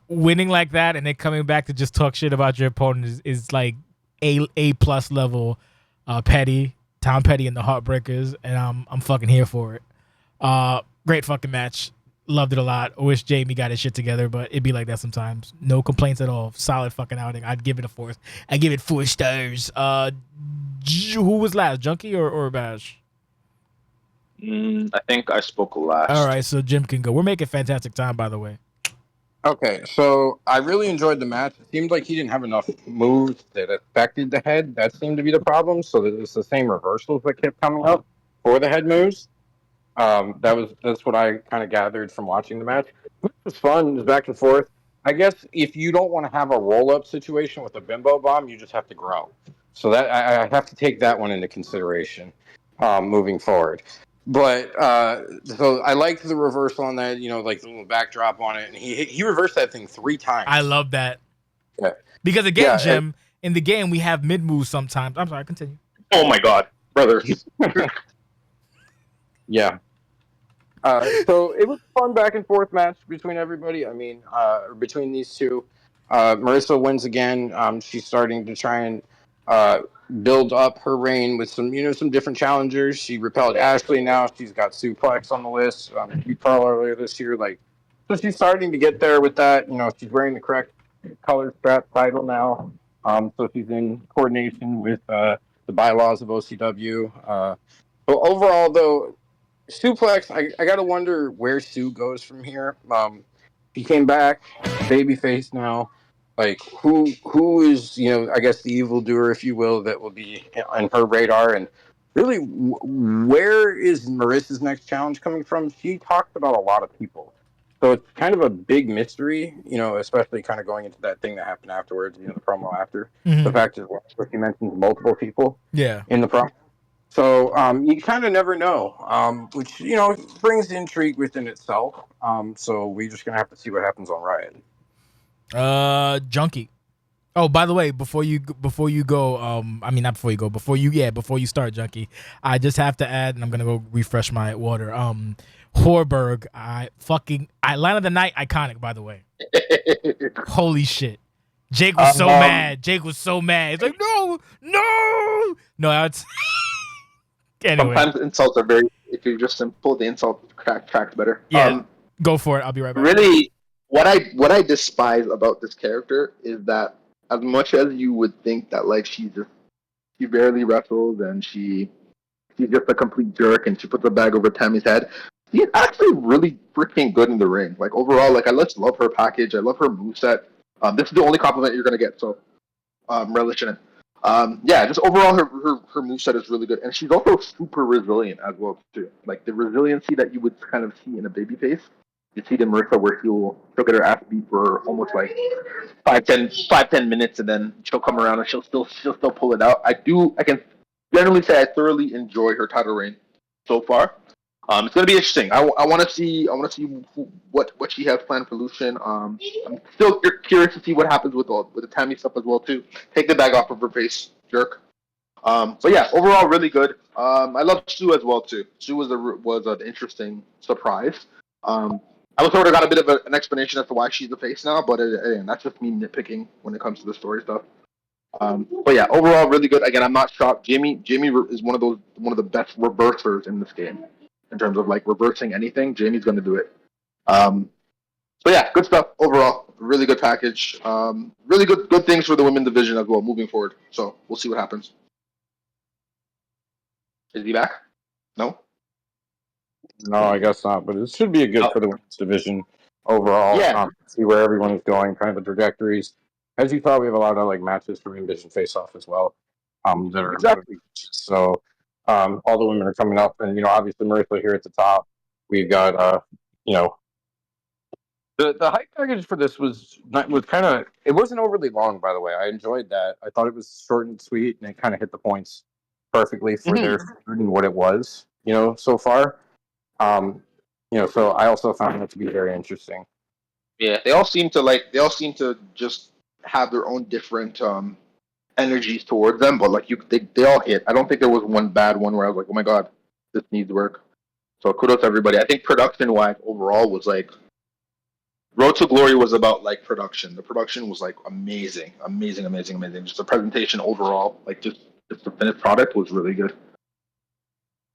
Winning like that and then coming back to just talk shit about your opponent is like A plus level petty. Tom Petty and the Heartbreakers, and I'm fucking here for it. Great fucking match. Loved it a lot. I wish Jamie got his shit together, but it'd be like that sometimes. No complaints at all. Solid fucking outing. I'd give it a 4. I give it 4 stars. Who was last, Junkie or Bash? I think I spoke last. All right, so Jim can go. We're making fantastic time, by the way. Okay, so I really enjoyed the match. It seemed like he didn't have enough moves that affected the head. That seemed to be the problem. So it's the same reversals that kept coming up for the head moves. That's what I kind of gathered from watching the match. It was fun. It was back and forth. I guess if you don't want to have a roll-up situation with a bimbo bomb, you just have to grow. So that I have to take that one into consideration moving forward. But so I liked the reversal on that, like the little backdrop on it, and he reversed that thing 3 times. I love that. Yeah. Because again, Jim, in the game we have mid moves sometimes. I'm sorry, continue. Oh my god, brother. Yeah. So it was a fun back and forth match between everybody. I mean, between these two, Marissa wins again. She's starting to try and build up her reign with some different challengers. She repelled Ashley. Now she's got Suplex on the list. She Pearl earlier this year. So she's starting to get there with that. She's wearing the correct color strap title now. So she's in coordination with the bylaws of OCW. But overall, though, Suplex, I gotta wonder where Sue goes from here. He came back, babyface now. Like who is I guess the evildoer, if you will, that will be on her radar, and really where is Marissa's next challenge coming from? She talked about a lot of people. So it's kind of a big mystery, especially kind of going into that thing that happened afterwards, the promo after. The fact is, he mentions multiple people Yeah. in the promo. So you kind of never know, which, brings intrigue within itself. So we're just going to have to see what happens on Riot. Junkie. Oh, by the way, before you go, I mean not before you go, before you start, Junkie, I just have to add, and I'm gonna go refresh my water. Horberg, line of the night, iconic, by the way. Holy shit. Jake was so mad. Jake was so mad. He's like, no. That's anyway. Sometimes insults are very. If you're just simple, the insult tracks better. Yeah, go for it. I'll be right back. Really, what I despise about this character is that as much as you would think that like she barely wrestles and she's just a complete jerk and she puts a bag over Tammy's head, she's actually really freaking good in the ring. Like overall, like I just love her package. I love her moveset. This is the only compliment you're gonna get, so relish in it. Just overall her moveset is really good, and she's also super resilient as well too. Like the resiliency that you would kind of see in a babyface, you see it in Marissa where she'll get her ass beat for almost like 5-10 minutes, and then she'll come around and she'll still pull it out. I can generally say I thoroughly enjoy her title reign so far. It's gonna be interesting. I want to see what she has planned for Lucian. I'm still curious to see what happens with the Tammy stuff as well too. Take the bag off of her face, jerk. But yeah, overall really good. I love Sue as well too. Sue was an interesting surprise. I was sort of got a bit of an explanation as to why she's the face now, but that's just me nitpicking when it comes to the story stuff. But yeah, overall really good. Again, I'm not shocked. Jamie is one of the best reversers in this game. In terms of like reversing anything, Jamie's going to do it. So yeah, good stuff overall. Really good package. Really good things for the women's division as well moving forward. So we'll see what happens. Is he back? No. No, I guess not. But it should be a good for the women's division overall. Yeah. See where everyone is going, kind of the trajectories. As you thought, we have a lot of like matches for Division Face Off as well. That are exactly. So. All the women are coming up, and obviously Marissa here at the top. We've got the hype package for this was kind of, it wasn't overly long, by the way. I enjoyed that. I thought it was short and sweet, and it kind of hit the points perfectly for their food and what it was, so far. So I also found that to be very interesting. Yeah, they all seem to just have their own different energies towards them, but like they all hit. I don't think there was one bad one where I was like, oh my god, this needs work. So kudos to everybody. I think production wise overall was like Road to Glory was about like production. The production was like amazing. Just the presentation overall, like just the finished product was really good.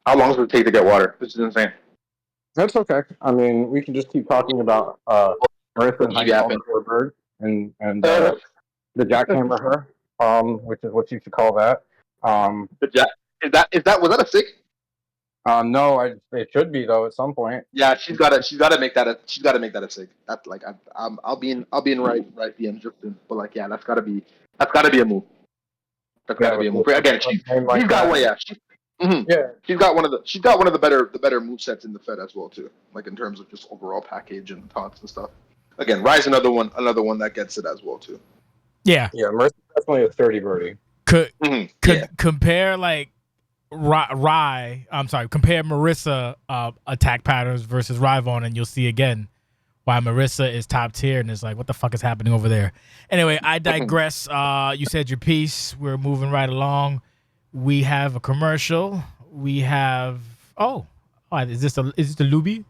How long does it take to get water? This is insane. That's okay. I mean, we can just keep talking about Marissa and Horberg and the jackhammer her. Which is what you should call that. Was that a sig? No, it should be though at some point. Yeah, she's got to make that a sig. That's like I'll be in right DM just in, but like yeah, that's got to be a move. That's got to be a move. Again, she's got one. Yeah, she's got one of the better movesets in the Fed as well too. Like in terms of just overall package and taunts and stuff. Again, Rise another one that gets it as well too. Yeah. Yeah, Mercy's definitely a 30 birdie. Compare like compare Marissa attack patterns versus Ryvon, and you'll see again why Marissa is top tier, and it's like, what the fuck is happening over there? Anyway, I digress. You said your piece. We're moving right along. We have a commercial. We have is this the Luby?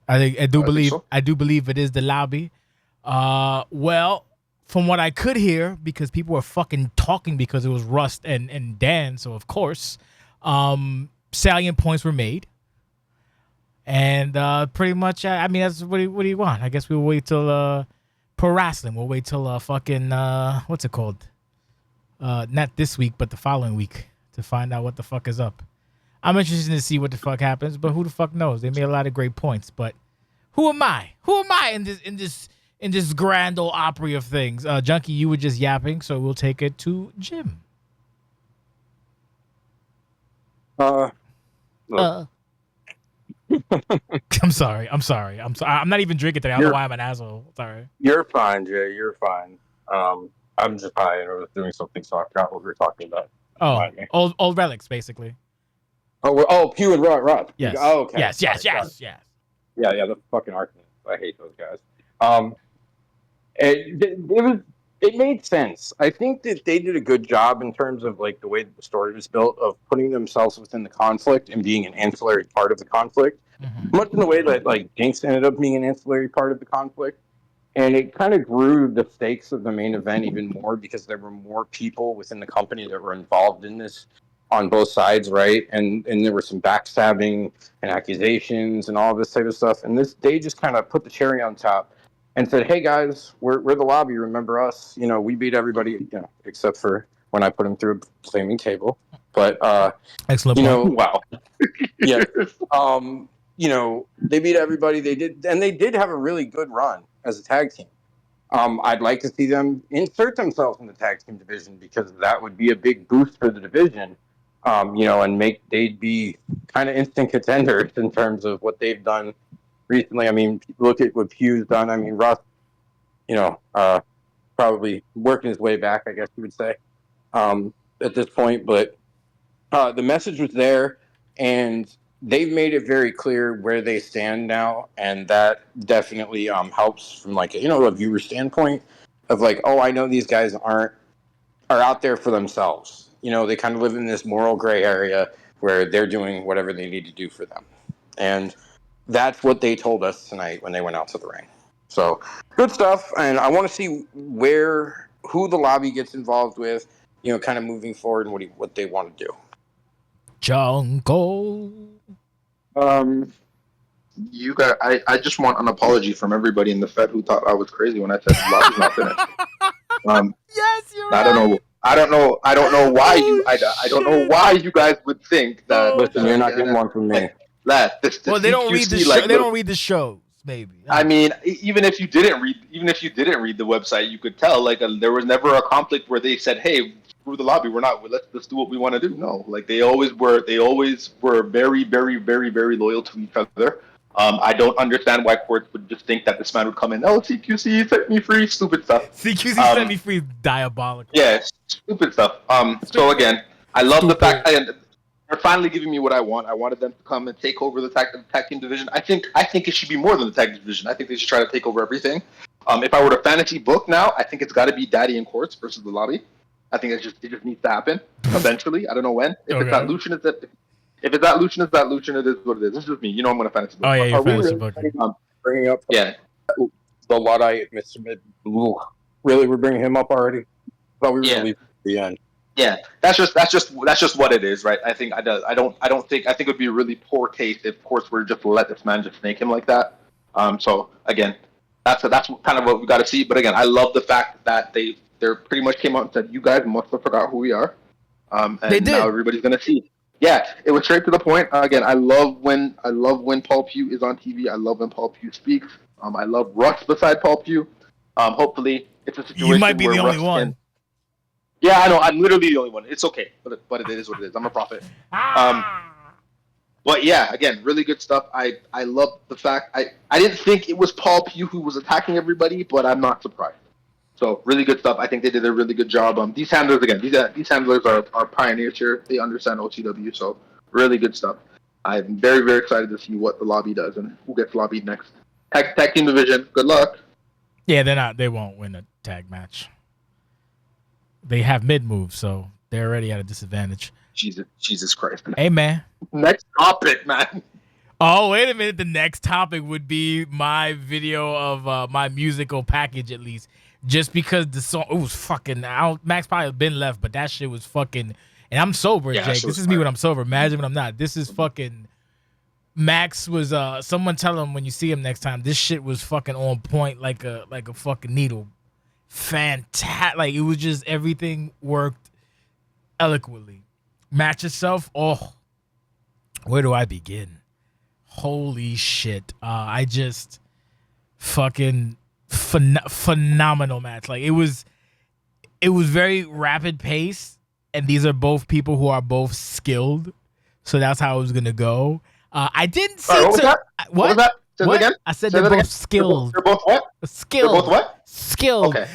I do believe it is the lobby. Well, from what I could hear, because people were fucking talking because it was Rust and Dan, so of course, salient points were made. And pretty much, I mean, that's what do you want? I guess we'll wait till pro wrestling. We'll wait till fucking what's it called? Not this week, but the following week to find out what the fuck is up. I'm interested to see what the fuck happens, but who the fuck knows? They made a lot of great points, but who am I? Who am I in this grand old Opry of things? Junkie, you were just yapping, so we'll take it to Jim. I'm sorry. I'm not even drinking today. I don't know why I'm an asshole. Sorry. You're fine, Jay. You're fine. I'm just high and I was doing something, so I forgot what we were talking about. Oh, Remind me. old relics, basically. Pew and Rod. Yes. Oh, okay. Yes. Yeah, the fucking arguments. I hate those guys. It made sense. I think that they did a good job in terms of like the way the story was built of putting themselves within the conflict and being an ancillary part of the conflict. Mm-hmm. Much in the way that like Jinx ended up being an ancillary part of the conflict. And it kind of grew the stakes of the main event even more because there were more people within the company that were involved in this on both sides, right? And there was some backstabbing and accusations and all this type of stuff. And they just kind of put the cherry on top and said, "Hey guys, we're the lobby. Remember us? You know, we beat everybody, except for when I put them through a flaming table." But excellent. Wow. Yeah. They beat everybody. They did have a really good run as a tag team. I'd like to see them insert themselves in the tag team division because that would be a big boost for the division. And they'd be kind of instant contenders in terms of what they've done recently. I mean, look at what Pew's done. I mean, Russ, probably working his way back, I guess you would say, at this point. But the message was there, and they've made it very clear where they stand now, and that definitely helps from like a viewer standpoint of like, oh, I know these guys are out there for themselves. They kind of live in this moral gray area where they're doing whatever they need to do for them, and that's what they told us tonight when they went out to the ring. So good stuff, and I want to see who the lobby gets involved with, kind of moving forward and what they want to do. Junko. You got. I just want an apology from everybody in the Fed who thought I was crazy when I said the lobby's not finished. Yes, you're I don't know why I don't know why you guys would think that. Listen, you're not getting one from me. They don't read the show. They don't read the shows. Maybe. I mean, even if you didn't read the website, you could tell there was never a conflict where they said, "Hey, screw the lobby. Let's do what we want to do." No, they always were very, very, very, very loyal to each other. I don't understand why courts would just think that this man would come in. Oh, CQC set me free, stupid stuff. CQC set me free, diabolical. Yeah, stupid stuff. So again, I love the fact that they're finally giving me what I want. I wanted them to come and take over the tag team division. I think it should be more than the tag division. I think they should try to take over everything. If I were to fantasy book now, I think it's got to be Daddy and Courts versus the lobby. I think it just needs to happen eventually. I don't know when. If it's not Lucian, it's that. If it's not Lucian, it's not Lucian. It is what it is. This is just me. I'm going to fantasy book. Oh yeah, you're fantasy book. Bringing up the Luddite, Mr. Mid. Really, we're bringing him up already. I thought we were going to leave at the end. Yeah, that's just what it is, right? I think it would be a really poor taste if Courts were just to let this man just snake him like that. So again, that's kind of what we got to see. But again, I love the fact that they're pretty much came out and said, "You guys must have forgot who we are," and they did. Now everybody's gonna see. Yeah, it was straight to the point. Again, I love when Paul Pugh is on TV. I love when Paul Pugh speaks. I love Russ beside Paul Pugh. Hopefully, it's a situation. You might be where the only Russ one. Yeah, I know. I'm literally the only one. It's okay, but it is what it is. I'm a prophet. But yeah, again, really good stuff. I love the fact I didn't think it was Paul Pugh who was attacking everybody, but I'm not surprised. So really good stuff. I think they did a really good job. These handlers these handlers are pioneers here. They understand OCW, so really good stuff. I'm very, very excited to see what the lobby does and who gets lobbied next. Tag team division. Good luck. Yeah, they won't win a tag match. They have mid moves, so they're already at a disadvantage. Jesus Christ. Hey man. Next topic, man. Oh, wait a minute. The next topic would be my video of my musical package, at least. Just because the song, it was fucking, Max probably been left, but that shit was fucking, and I'm sober, yeah, Jake. This is me when I'm sober. Imagine when I'm not. This is fucking, Max was, someone tell him when you see him next time, this shit was fucking on point like a fucking needle. Fantastic. Like, it was just, everything worked eloquently. Match itself, oh, where do I begin? Holy shit. I just fucking phenomenal match. Like it was very rapid pace, and these are both people who are both skilled, so that's how it was gonna go. I didn't see. Sorry, what was that? What was that? Say it again. I said Say they're that both again. skilled. They're both what? Skilled. They're both what? Skilled. Okay.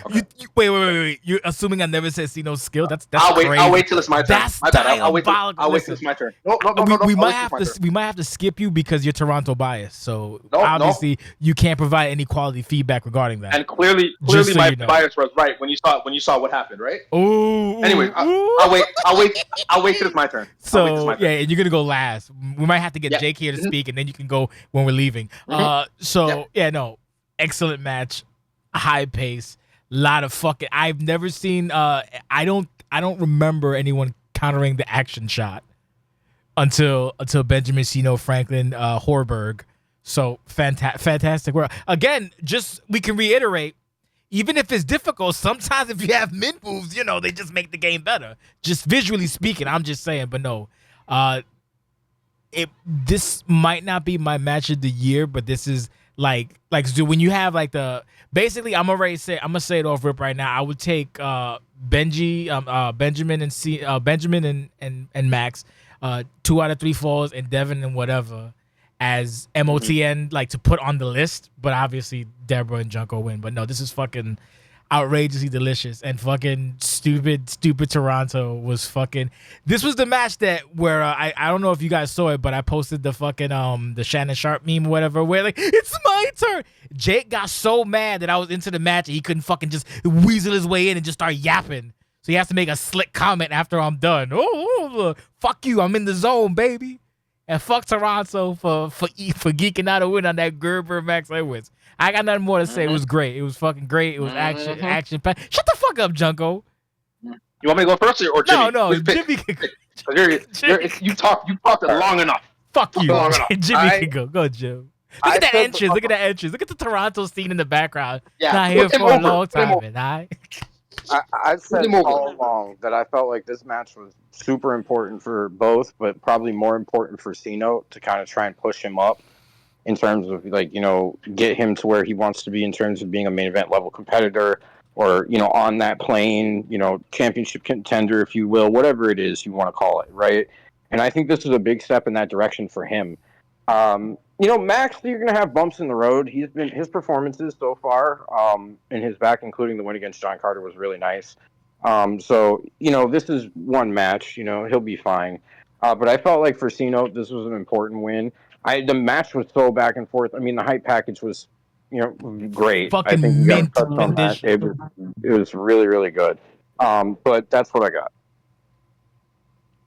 Wait. You're assuming I never said Cino's skilled? That's I'll crazy. I'll wait till it's my turn. That's my bad. I'll wait diabolical. till it's my turn. No. We might have to skip you because you're Toronto biased. So No, obviously you can't provide any quality feedback regarding that. And clearly so my you know. bias was right when you saw what happened, right? Ooh. Anyway, I'll wait till it's my turn. So yeah, you're gonna go last. We might have to get Jake here to speak, and then you can go when we're leaving. Excellent match, high pace, lot of fucking. I've never seen. I don't remember anyone countering the action shot until Benjamin Cino Franklin Horberg. So fantastic work again. Just we can reiterate. Even if it's difficult, sometimes if you have mid moves, they just make the game better. Just visually speaking, I'm just saying. But no, this might not be my match of the year, but this is like so when you have like basically I'm gonna say it off rip right now. I would take Benjamin and Max, 2 out of 3 falls, and Devin and whatever as MOTN like to put on the list, but obviously Deborah and Junko win. But no, this is fucking outrageously delicious, and fucking stupid Toronto was fucking. This was the match where I don't know if you guys saw it, but I posted the fucking the Shannon Sharp meme or whatever, where like it's my turn. Jake got so mad that I was into the match and he couldn't fucking just weasel his way in and just start yapping. So he has to make a slick comment after I'm done. Oh, fuck you, I'm in the zone, baby. And fuck Toronto for geeking out a win on that Gerber Max Edwards. I got nothing more to say. It was great. It was fucking great. It was action packed. Shut the fuck up, Junko. You want me to go first or Jimmy? No, Jimmy can go. You talked long enough. Fuck you. Jimmy can go. Go, Jim. Look at that entrance. Look at the Toronto scene in the background. Yeah, not here for a long time, man. I've said all along that I felt like this match was super important for both, but probably more important for Cino to kind of try and push him up in terms of get him to where he wants to be in terms of being a main event level competitor or, on that plane, championship contender, if you will, whatever it is you want to call it. Right. And I think this is a big step in that direction for him. Max, you're going to have bumps in the road. His performances so far in his back, including the win against John Carter, was really nice. This is one match. He'll be fine. But I felt like for Cino, this was an important win. The match was so back and forth. I mean, the hype package was, great. Fucking I think mint condition. It was really, really good. But that's what I got.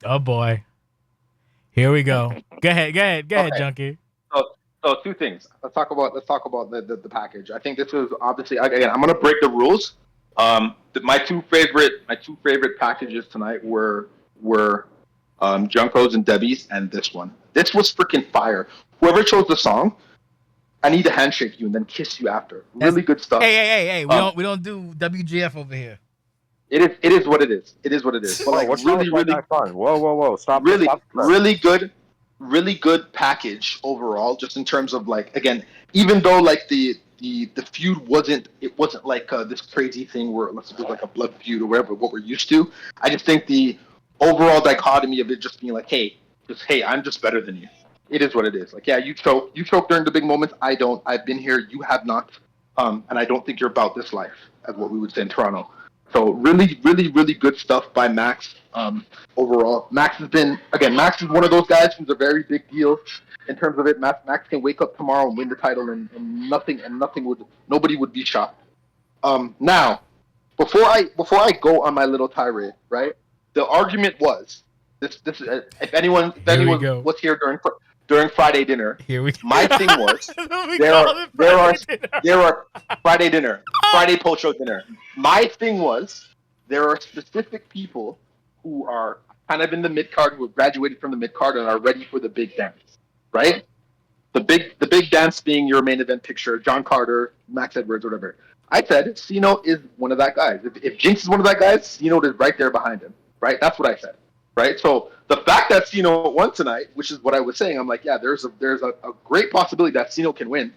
Oh boy, here we go. Go ahead, Okay. Junkie. So 2 things. Let's talk about the package. I think this was obviously, again, I'm gonna break the rules. My two favorite packages tonight were Junko's and Debbie's, and this one. This was freaking fire. Whoever chose the song, I need to handshake you and then kiss you after. Really good stuff. Hey. We don't do WGF over here. It is what it is. It is what it is. But like really fun. Whoa. Stop. Really good package overall, just in terms of like, again, even though like the feud wasn't like this crazy thing where let's do like a blood feud or whatever, what we're used to. I just think the overall dichotomy of it just being like, hey, I'm just better than you. It is what it is. Like, yeah, you choke during the big moments. I don't. I've been here. You have not. And I don't think you're about this life, as what we would say in Toronto. So really, really, really good stuff by Max. Overall, Max is one of those guys who's a very big deal in terms of it. Max can wake up tomorrow and win the title, and nobody would be shocked. Now, before I go on my little tirade, right? The argument was this. If anyone was here during Friday dinner, my thing was there are Friday dinner, Friday post show dinner. My thing was there are specific people who are kind of in the mid card, who have graduated from the mid card and are ready for the big dance, right? The big dance being your main event picture, John Carter, Max Edwards, whatever. I said Cino is one of that guys. If Jinx is one of that guys, Cino is right there behind him, right? That's what I said, right? So the fact that Cino won tonight, which is what I was saying, I'm like, yeah, there's a great possibility that Cino can win,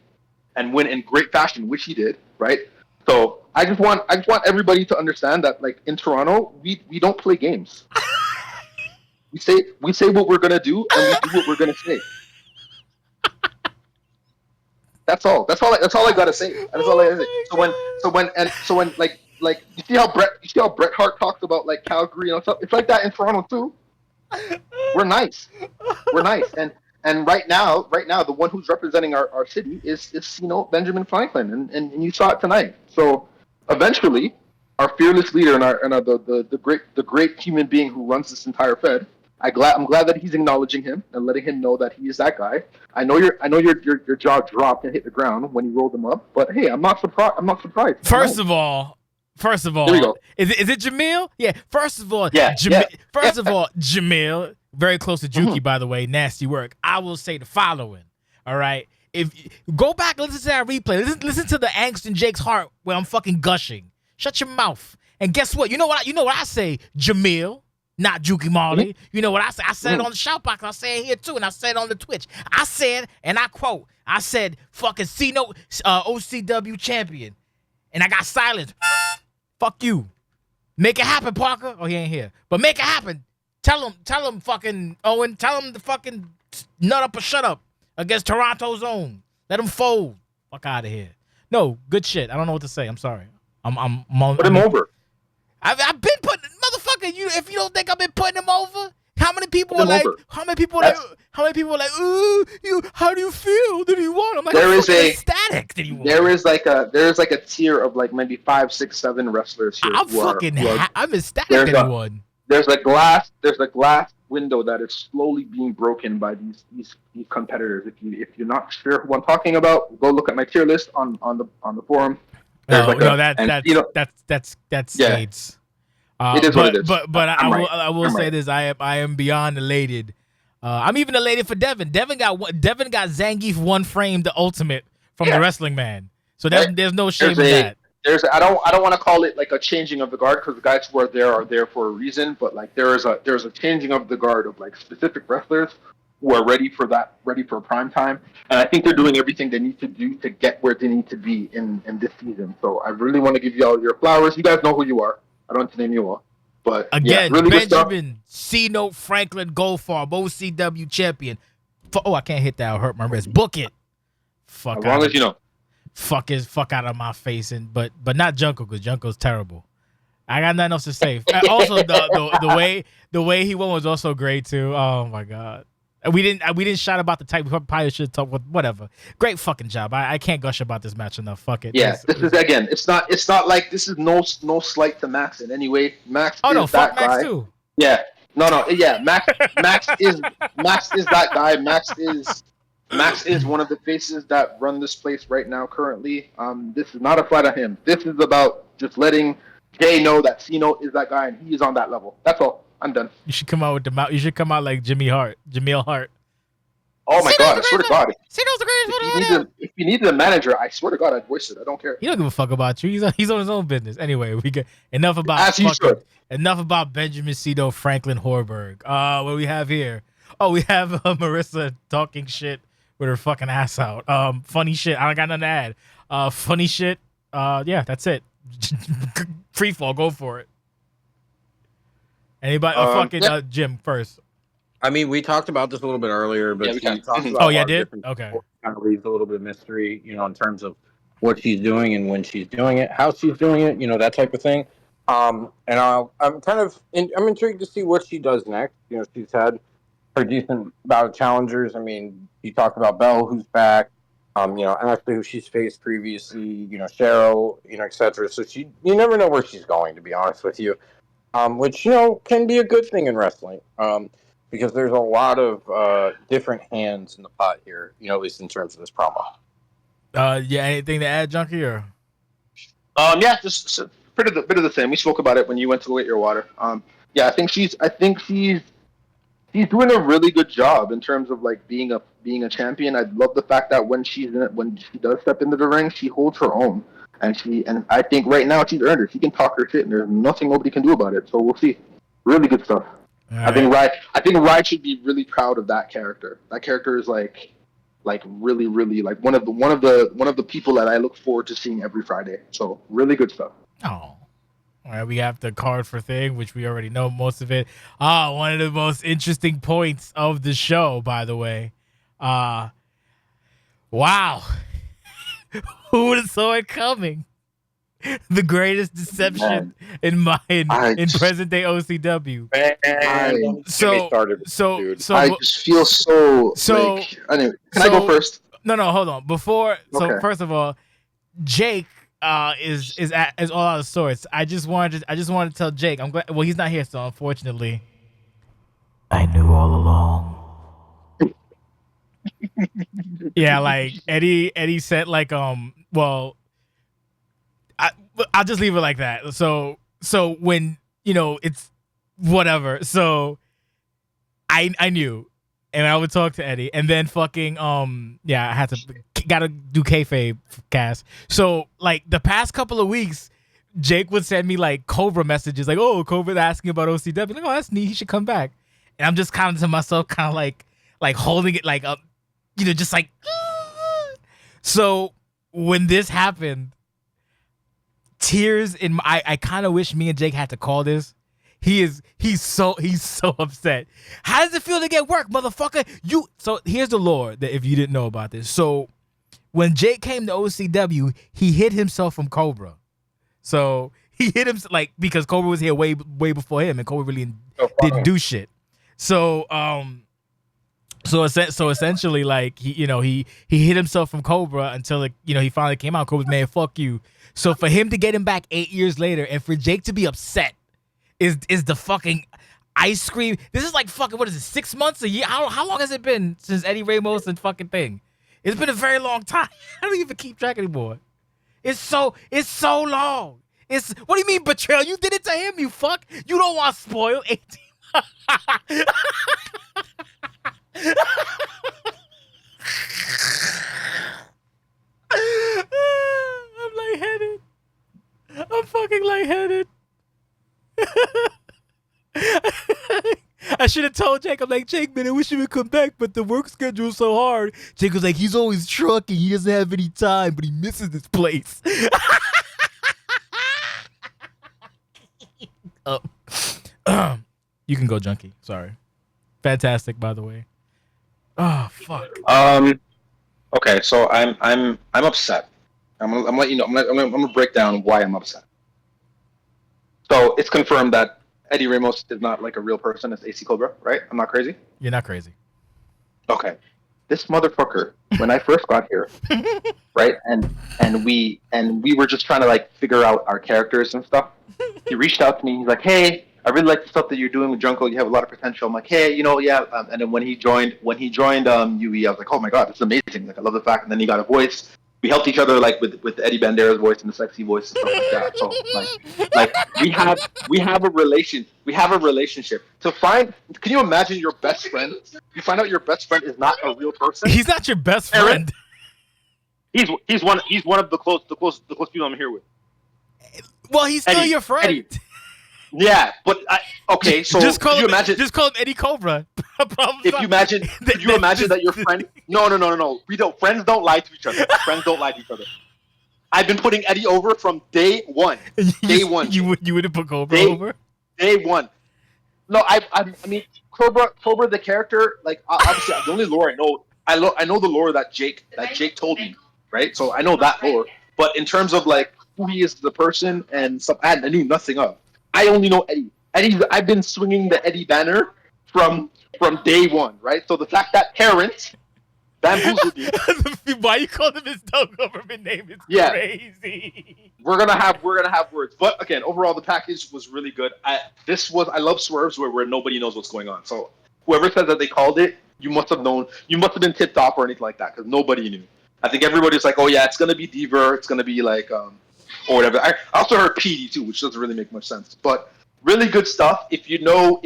and win in great fashion, which he did, right? So I just want everybody to understand that, like, in Toronto, we don't play games. we say what we're gonna do, and we do what we're gonna say. That's all. That's all I gotta say. That's all I gotta say. So when like you see how Bret Hart talks about like Calgary and stuff. It's like that in Toronto too. We're nice. We're nice. And right now, the one who's representing our city is Benjamin Franklin, and you saw it tonight. So eventually, our fearless leader and the great human being who runs this entire Fed. I'm glad that he's acknowledging him and letting him know that he is that guy. I know your jaw dropped and hit the ground when you rolled him up, but hey, I'm not surprised. I'm not surprised. First of all, there we go. is it Jamil? Yeah. First of all, Jamil, very close to Juki, by the way. Nasty work. I will say the following. All right. If go back and listen to that replay, listen to the angst in Jake's heart where I'm fucking gushing. Shut your mouth. And guess what? You know what I say, Jamil, not Juki Marley. You know what I say? I said it on the Shoutbox. I say it here too, and I said it on the Twitch. I said, and I quote, I said, fucking C-Note OCW champion. And I got silence. Fuck you. Make it happen, Parker. Oh, he ain't here. But make it happen. Tell him, fucking Owen. Tell him to fucking nut up or shut up against Toronto's own. Let him fold. Fuck out of here. No, good shit. I don't know what to say. I'm sorry. Put him over. I've been putting motherfucker. If you don't think I've been putting him over, how many people are like? How many people are like? Ooh, how do you feel? Did he won? I'm like, ecstatic. Did he won? There is like a tier of like maybe 5, 6, 7 wrestlers here. I'm ecstatic that he won. There's a glass window that is slowly being broken by these competitors. If you're not sure who I'm talking about, go look at my tier list on the forum. That's States. It is what it is. But I will say this: I am beyond elated. I'm even elated for Devin. Devin got Zangief one frame, the ultimate from the Wrestling Man. So there's no shame in that. I don't want to call it like a changing of the guard, because the guys who are there for a reason. But like there's a changing of the guard of like specific wrestlers who are ready for prime time, and I think they're doing everything they need to do to get where they need to be in this season. So I really want to give you all your flowers. You guys know who you are. I don't have to name you all. But again, really Benjamin C-Note Franklin Goldfarb, OCW champion. I can't hit that. I'll hurt my wrist. Book it. Fuck. As long as you know. Fuck out of my face, but not Junko, because Junko's terrible. I got nothing else to say. Also, the way he won was also great too. Oh my god. We didn't shout about the type. We probably should talk with whatever. Great fucking job. I can't gush about this match enough. Fuck it. Yeah, this is again. It's not like this is no slight to Max in any way. Max. Oh no, fuck that Max guy. too. Yeah. No. Yeah. Max is that guy. Max is one of the faces that run this place right now. Currently, this is not a fight on him. This is about just letting Jay know that C-Note is that guy and he is on that level. That's all. I'm done. You should come out with the mouth. You should come out like Jamil Hart. Oh my god! I swear to God. C-Note's the greatest. If you needed a manager, I swear to God, I'd voice it. I don't care. He don't give a fuck about you. He's on his own business. Anyway, we get enough about Benjamin C-Note Franklin Horberg. What we have here? Oh, we have Marissa talking shit with her fucking ass out. Funny shit. I don't got nothing to add. Funny shit. Yeah, that's it. Free fall. Go for it. Anybody? Jim first. I mean, we talked about this a little bit earlier, but yeah, we talked about did? Okay. Kind of leaves a little bit of mystery, in terms of what she's doing and when she's doing it, how she's doing it, that type of thing. And I'm intrigued to see what she does next. She's had her decent bout of challengers. I mean, you talked about Belle, who's back. And actually who she's faced previously. Cheryl, etc. So you never know where she's going, to be honest with you. Which can be a good thing in wrestling. Because there's a lot of different hands in the pot here, at least in terms of this promo. Anything to add, Junkie? Or? Just a bit of the same. We spoke about it when you went to go get your water. I think she's doing a really good job in terms of like being a champion. I love the fact that when she does step into the ring, she holds her own, and I think right now she's earned it. She can talk her shit, and there's nothing nobody can do about it. So we'll see. Really good stuff. I think Riot should be really proud of that character. That character is like really, really like one of the people that I look forward to seeing every Friday. So really good stuff. Oh, all right. We have the card for thing, which we already know most of it. One of the most interesting points of the show, by the way. Wow. Who would have saw it coming? The greatest deception in present day OCW. Man, don't get me started, dude. I just feel so. Anyway, can I go first? No, hold on. First of all, Jake is all out of sorts. I just wanted to tell Jake. I'm glad. Well, he's not here, so unfortunately, I knew all along. Yeah, like Eddie said, like well, I'll just leave it like that. So when it's whatever. So I knew, and I would talk to Eddie, and then fucking I gotta do kayfabe cast. So like the past couple of weeks, Jake would send me like Cobra messages, like, oh, Cobra's asking about OCW, like, oh, that's neat, he should come back. And I'm just kind of to myself, kind of like holding it like up, just like. So when this happened, tears in my, I kind of wish me and Jake had to call this. He's so upset. How does it feel to get work, motherfucker? So here's the lore that if you didn't know about this. So when Jake came to OCW, he hid himself from Cobra. So he hid him because Cobra was here way before him, and Cobra really didn't do shit. So so essentially, like he hid himself from Cobra until he finally came out. Cobra's man, fuck you. So for him to get him back 8 years later, and for Jake to be upset, is the fucking ice cream. This is like fucking, what is it, 6 months, a year? How long has it been since Eddie Ramos and fucking thing? It's been a very long time. I don't even keep track anymore. It's so long. What do you mean betrayal? You did it to him, you fuck. You don't want to spoil 18. I'm lightheaded. I'm fucking lightheaded. I should have told Jake. I'm like, Jake, man, I wish he would come back, but the work schedule's so hard. Jake was like, he's always trucking. He doesn't have any time, but he misses this place. You can go, Junkie. Sorry. Fantastic, by the way. Oh fuck. Okay, so I'm upset. I'm gonna let you know. I'm gonna break down why I'm upset. So it's confirmed that Eddie Ramos is not like a real person. It's AC Cobra, right? I'm not crazy. You're not crazy. Okay, this motherfucker. When I first got here, right, and we were just trying to like figure out our characters and stuff. He reached out to me. He's like, hey, I really like the stuff that you're doing with Junko. You have a lot of potential. I'm like, hey, yeah. And then when he joined UE, I was like, oh my god, this is amazing. Like, I love the fact. And then he got a voice. We helped each other like with Eddie Bandera's voice and the sexy voice and stuff like that. So like we have a relationship. Can you imagine your best friend? You find out your best friend is not a real person. He's not your best friend. He's one of the close people I'm here with. Well, he's still your friend. Eddie. Yeah, but okay. So just call him Eddie Cobra. If you imagine that your friend, no. We don't. Friends don't lie to each other. Friends don't lie to each other. I've been putting Eddie over from day one. Day one. You wouldn't put Cobra over. Day one. No, I mean Cobra the character. Like obviously, the only lore I know. I know the lore that Jake told me, right? So I know that lore. But in terms of like who he is as a person and stuff, I knew nothing of. I only know Eddie. I've been swinging the Eddie banner from day one, right? So the fact that parents bamboozled me. Why you call him his dumb government name is crazy. We're gonna have words, but again, overall the package was really good. I love swerves where nobody knows what's going on. So whoever says that they called it, you must have known. You must have been tipped off or anything like that because nobody knew. I think everybody's like, oh yeah, it's gonna be Deaver. It's gonna be like or whatever. I also heard PD too, which doesn't really make much sense. But really good stuff. If you know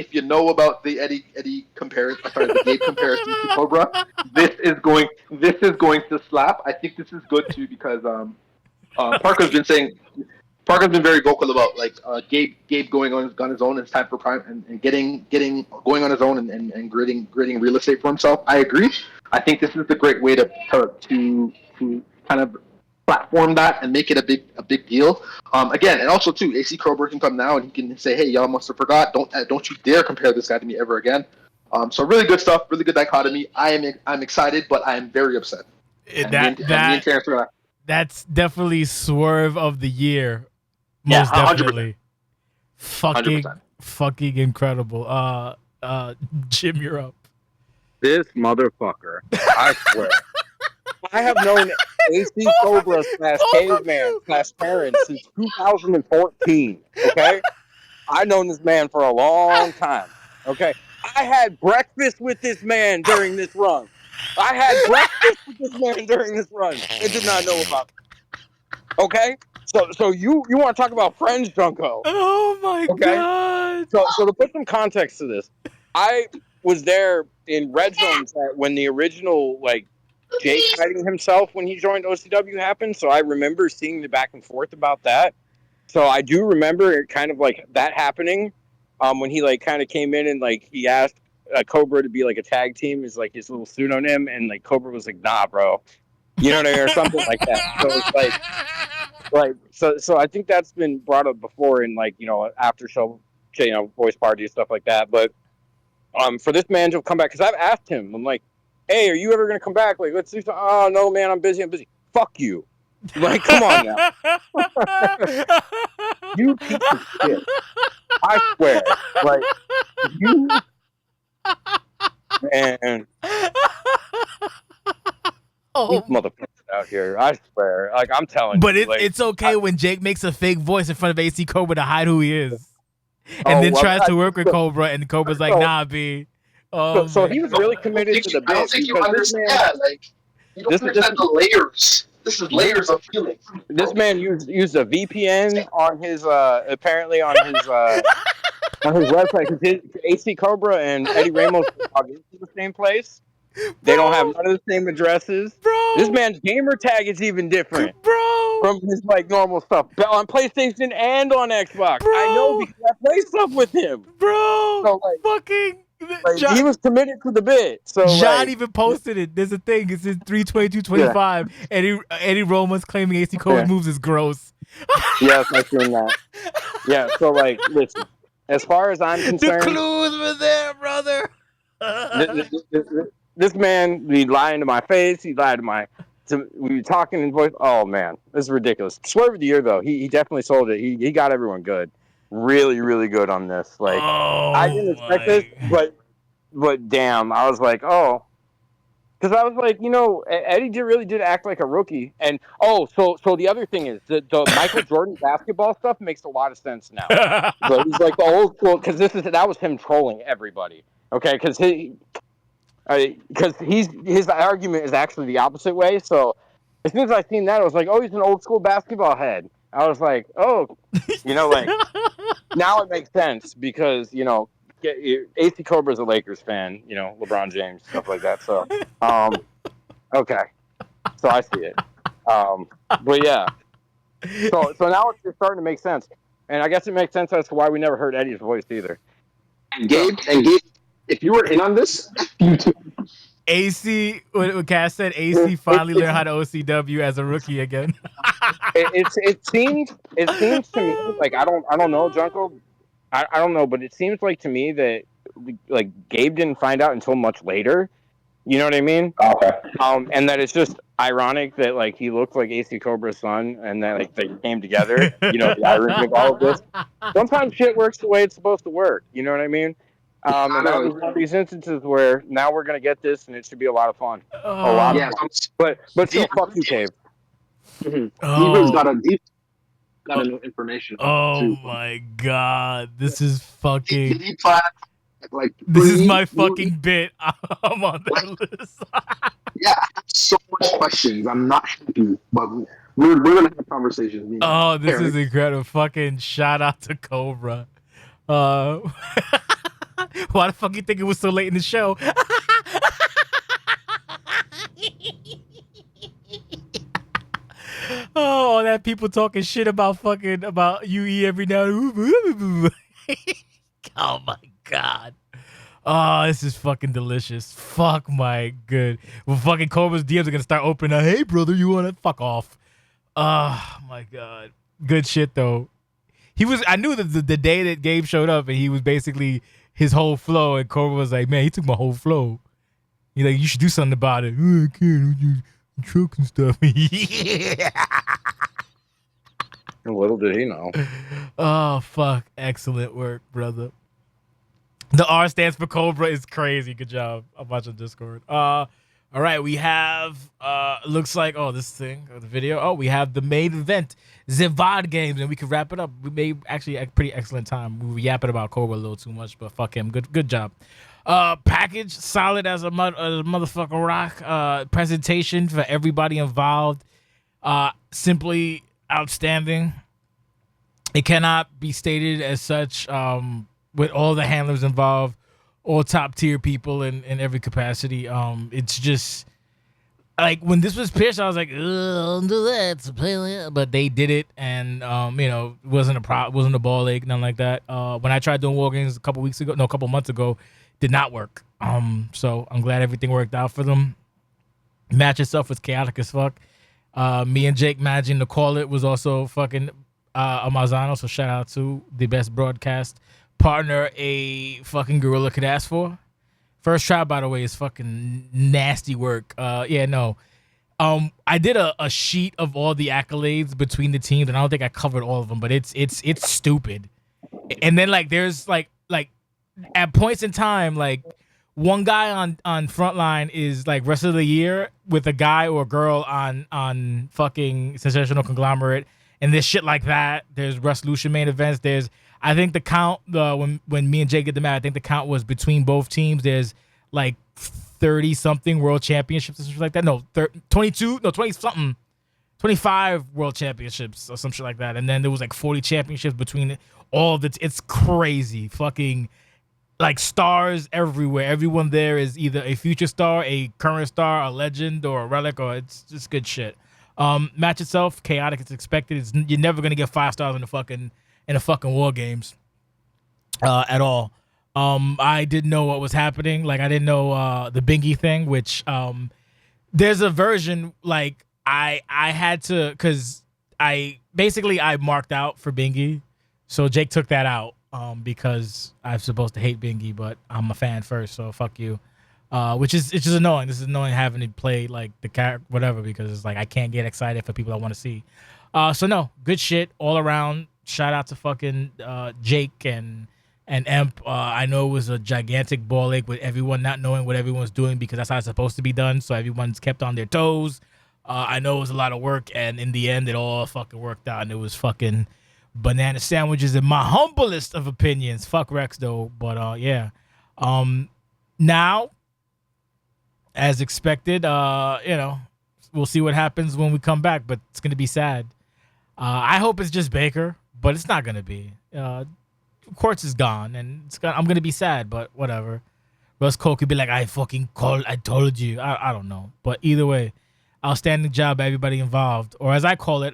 about the Eddie comparison, the Gabe comparison to Cobra, this is going to slap. I think this is good too because Parker's been very vocal about like Gabe going on his own. It's time for prime and getting going on his own and gritting real estate for himself. I agree. I think this is the great way to kind of platform that and make it a big deal. Again, and also too, AC Cobra can come now and he can say, "Hey, y'all must have forgot. Don't you dare compare this guy to me ever again." So really good stuff, really good dichotomy. I'm excited, but I am very upset. That's definitely swerve of the year. Yeah, Most 100%. definitely. 100%. Fucking incredible. Jim, you're up. This motherfucker. I swear. I have known AC Cobra / Caveman / Terrence since 2014. Okay? I've known this man for a long time. Okay? I had breakfast with this man during this run. I had breakfast with this man during this run and did not know about it. Okay? So you want to talk about friends, Junko. Oh my God. So to put some context to this, I was there in red zone when the original like Jake hiding himself when he joined OCW happened. So I remember seeing the back and forth about that. So I do remember it kind of like that happening. When he like kind of came in and like he asked Cobra to be like a tag team is like his little pseudonym, and like Cobra was like, nah, bro. You know what I mean? Or something like that. So it's like so I think that's been brought up before in like, you know, after show, you know, voice party stuff like that. But for this man to come back, because I've asked him, I'm like, hey, are you ever gonna come back? Like, let's do something. Oh no, man, I'm busy. Fuck you. Like, come on now. You piece of shit. I swear. Like, you man. These motherfuckers out here. I swear. Like, I'm telling you. But it's okay when Jake makes a fake voice in front of AC Cobra to hide who he is. And then tries to work with Cobra, and Cobra's like, nah, B. So he was really committed to the bit. I don't think you understand. Like, you don't understand the layers. This is layers of feelings. This man used a VPN on his apparently on his website, because AC Cobra and Eddie Ramos are in the same place. They don't have none of the same addresses. Bro. This man's gamer tag is even different, bro, from his like normal stuff on PlayStation and on Xbox. Bro. I know because I play stuff with him, bro. So, like, fucking. like, he was committed to the bit. So John like, even posted it. There's a thing. It's in 32225. Yeah. Eddie Roman's claiming AC Cobra moves is gross. Yes, I've seen that. Yeah. So like, listen. As far as I'm concerned, the clues were there, brother. This man be lying to my face. He lied to we were talking in voice. Oh man, this is ridiculous. Swerve of the year though. He definitely sold it. He got everyone good. Really, really good on this. Like, I didn't expect this, but damn, I was like, oh, because I was like, you know, Eddie really did act like a rookie. And so the other thing is the Michael Jordan basketball stuff makes a lot of sense now. So he's like the old school, because that was him trolling everybody. Okay, because his argument is actually the opposite way. So as soon as I seen that, I was like, oh, he's an old school basketball head. I was like, oh, you know, like, now it makes sense because, you know, AC Cobra's a Lakers fan, you know, LeBron James, stuff like that. So, okay. So I see it. But yeah. So now it's just starting to make sense. And I guess it makes sense as to why we never heard Eddie's voice either. And Gabe, if you were in on this, you too. AC, what Cass said, AC finally learned how to OCW as a rookie again. it seems to me like I don't know, Junko. I don't know, but it seems like to me that like Gabe didn't find out until much later. You know what I mean? Okay. And that it's just ironic that like he looked like AC Cobra's son, and that like they came together. You know, the irony of all of this. Sometimes shit works the way it's supposed to work. You know what I mean? And that was one of these instances where now we're gonna get this, and it should be a lot of fun. A lot of fun. But still, fuck you, Cave. Deep's got a new information. Oh my god, this is fucking. Like, this is my fucking bit. I'm on the list. Yeah, I have so much questions. I'm not happy, but we're gonna have conversations. Oh, this is incredible. Fucking shout out to Cobra. Why the fuck you think it was so late in the show? Oh, all that people talking shit about UE every now and then. Oh my god. Oh, this is fucking delicious. Fuck my good. Well, fucking Cobra's DMs are gonna start opening up. Hey, brother, you wanna fuck off? Oh my god. Good shit though. I knew that the day that Gabe showed up and he was basically his whole flow, and Cobra was like, man, he took my whole flow. He's like, you should do something about it. Oh, I can't. truck and stuff. And little did he know. Oh fuck! Excellent work, brother. The R stands for Cobra is crazy. Good job. I'm watching Discord. All right, we have looks like this thing the video. Oh, we have the main event, Zivad games, and we can wrap it up. We made actually a pretty excellent time. We were yapping about Cobra a little too much, but fuck him. Good job. Package solid as a motherfucking rock. Presentation for everybody involved. Simply outstanding. It cannot be stated as such. With all the handlers involved, all top tier people in every capacity. It's just like when this was pitched, I was like, don't do that. But they did it, and it wasn't a ball ache, nothing like that. When I tried doing war games a couple months ago, did not work. So I'm glad everything worked out for them. Match itself was chaotic as fuck. Me and Jake managing to call it was also fucking Amazano. So shout out to the best broadcast partner a fucking gorilla could ask for. First try, by the way, is fucking nasty work. I did a sheet of all the accolades between the teams, and I don't think I covered all of them, but it's stupid. And then like there's like at points in time, like one guy on Frontline is like rest of the year with a guy or a girl on fucking Sensational Conglomerate, and there's shit like that. There's Resolution main events. There's I think the count when me and Jay get the match, I think the count was between both teams. There's like 30 something world championships or something like that. No, 22, no 20 something, 25 world championships or some shit like that. And then there was like 40 championships between all of it. It's crazy, fucking like stars everywhere. Everyone there is either a future star, a current star, a legend, or a relic, or it's just good shit. Match itself, chaotic. It's expected. You're never gonna get 5 stars in the fucking war games at all. I didn't know what was happening. Like I didn't know the Bingy thing, which there's a version like I had to because I marked out for Bingy, so Jake took that out because I'm supposed to hate Bingy, but I'm a fan first, so fuck you. Which is it's just annoying. This is annoying having to play like the character whatever because it's like I can't get excited for people I want to see. So no, good shit all around. Shout out to fucking Jake and Emp. I know it was a gigantic ball ache with everyone not knowing what everyone's doing because that's how it's supposed to be done. So everyone's kept on their toes. I know it was a lot of work, and in the end, it all fucking worked out, and it was fucking banana sandwiches in my humblest of opinions. Fuck Rex though, but yeah. Now, as expected, we'll see what happens when we come back, but it's gonna be sad. I hope it's just Baker, but it's not gonna be. Quartz is gone, and I'm gonna be sad, but whatever. Russ Cole could be like, I told you. I don't know, but either way, outstanding job by everybody involved, or as I call it,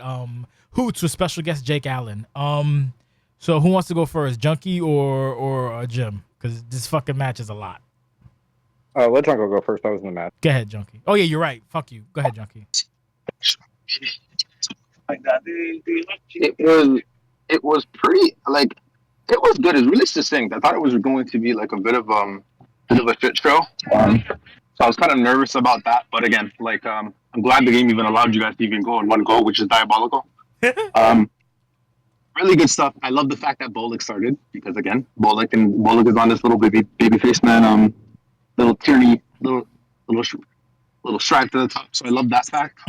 Hoots with special guest Jake Allen. So who wants to go first, Junkie or Jim? Because this fucking match is a lot. Let Junko go first. I was in the match. Go ahead, Junkie. Oh yeah, you're right. Fuck you. Go ahead, Junkie. It was pretty like it was good. It's really succinct. I thought it was going to be like a bit of a shit show. So I was kind of nervous about that. But again, like I'm glad the game even allowed you guys to even go in one go, which is diabolical. Really good stuff. I love the fact that Bolik started because again, Bolik is on this little baby face man, little tyranny, little stripe to the top. So I love that fact.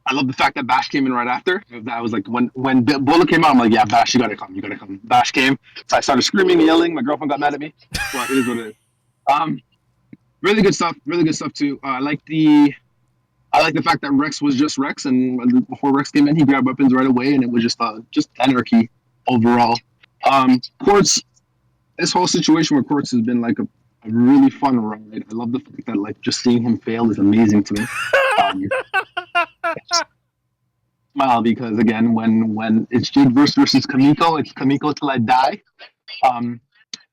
I love the fact that Bash came in right after. That was like when Bola came out, I'm like, yeah, Bash, you gotta come. Bash came. So I started screaming and yelling. My girlfriend got mad at me. But it is what it is. Really good stuff too. I like the fact that Rex was just Rex, and before Rex came in, he grabbed weapons right away, and it was just anarchy overall. Quartz, this whole situation with Quartz has been like a really fun ride. I love the fact that like just seeing him fail is amazing to me. Smile because again, when it's Jade versus Kamiko, it's Kamiko till I die.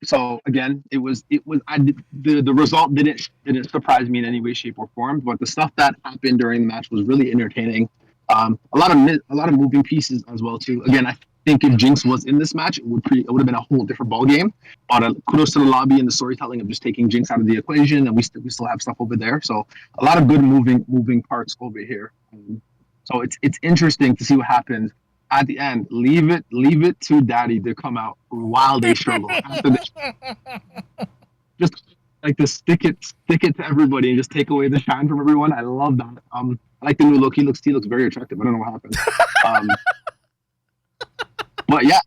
So again, the result didn't surprise me in any way, shape, or form. But the stuff that happened during the match was really entertaining. A lot of moving pieces as well too. Again, think if Jinx was in this match, it would have been a whole different ball game. But kudos to the lobby and the storytelling of just taking Jinx out of the equation, and we still have stuff over there. So a lot of good moving parts over here. So it's interesting to see what happens at the end. Leave it to Daddy to come out while they struggle. After they just like to stick it to everybody and just take away the shine from everyone. I love that. I like the new look. He looks very attractive. I don't know what happened. But yeah,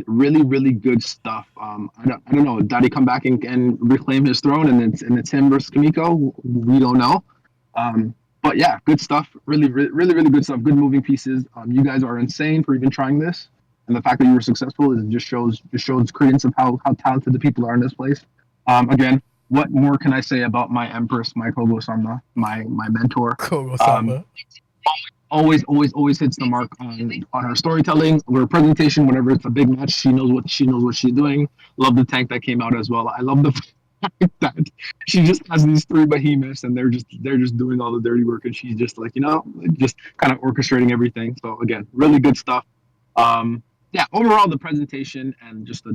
really good stuff. I don't know. Did he come back and reclaim his throne, and it's him versus Kamiko? We don't know. But yeah, good stuff. Really good stuff. Good moving pieces. You guys are insane for even trying this, and the fact that you were successful just shows credence of how talented the people are in this place. Again, what more can I say about my Empress, my Kogo-sama, my mentor? Kogo-sama. Always hits the mark on her storytelling, her presentation. Whenever it's a big match, she knows what she's doing. Love the tank that came out as well. I love the fact that she just has these three behemoths, and they're just doing all the dirty work, and she's just like just kind of orchestrating everything. So again, really good stuff. Yeah, overall the presentation and just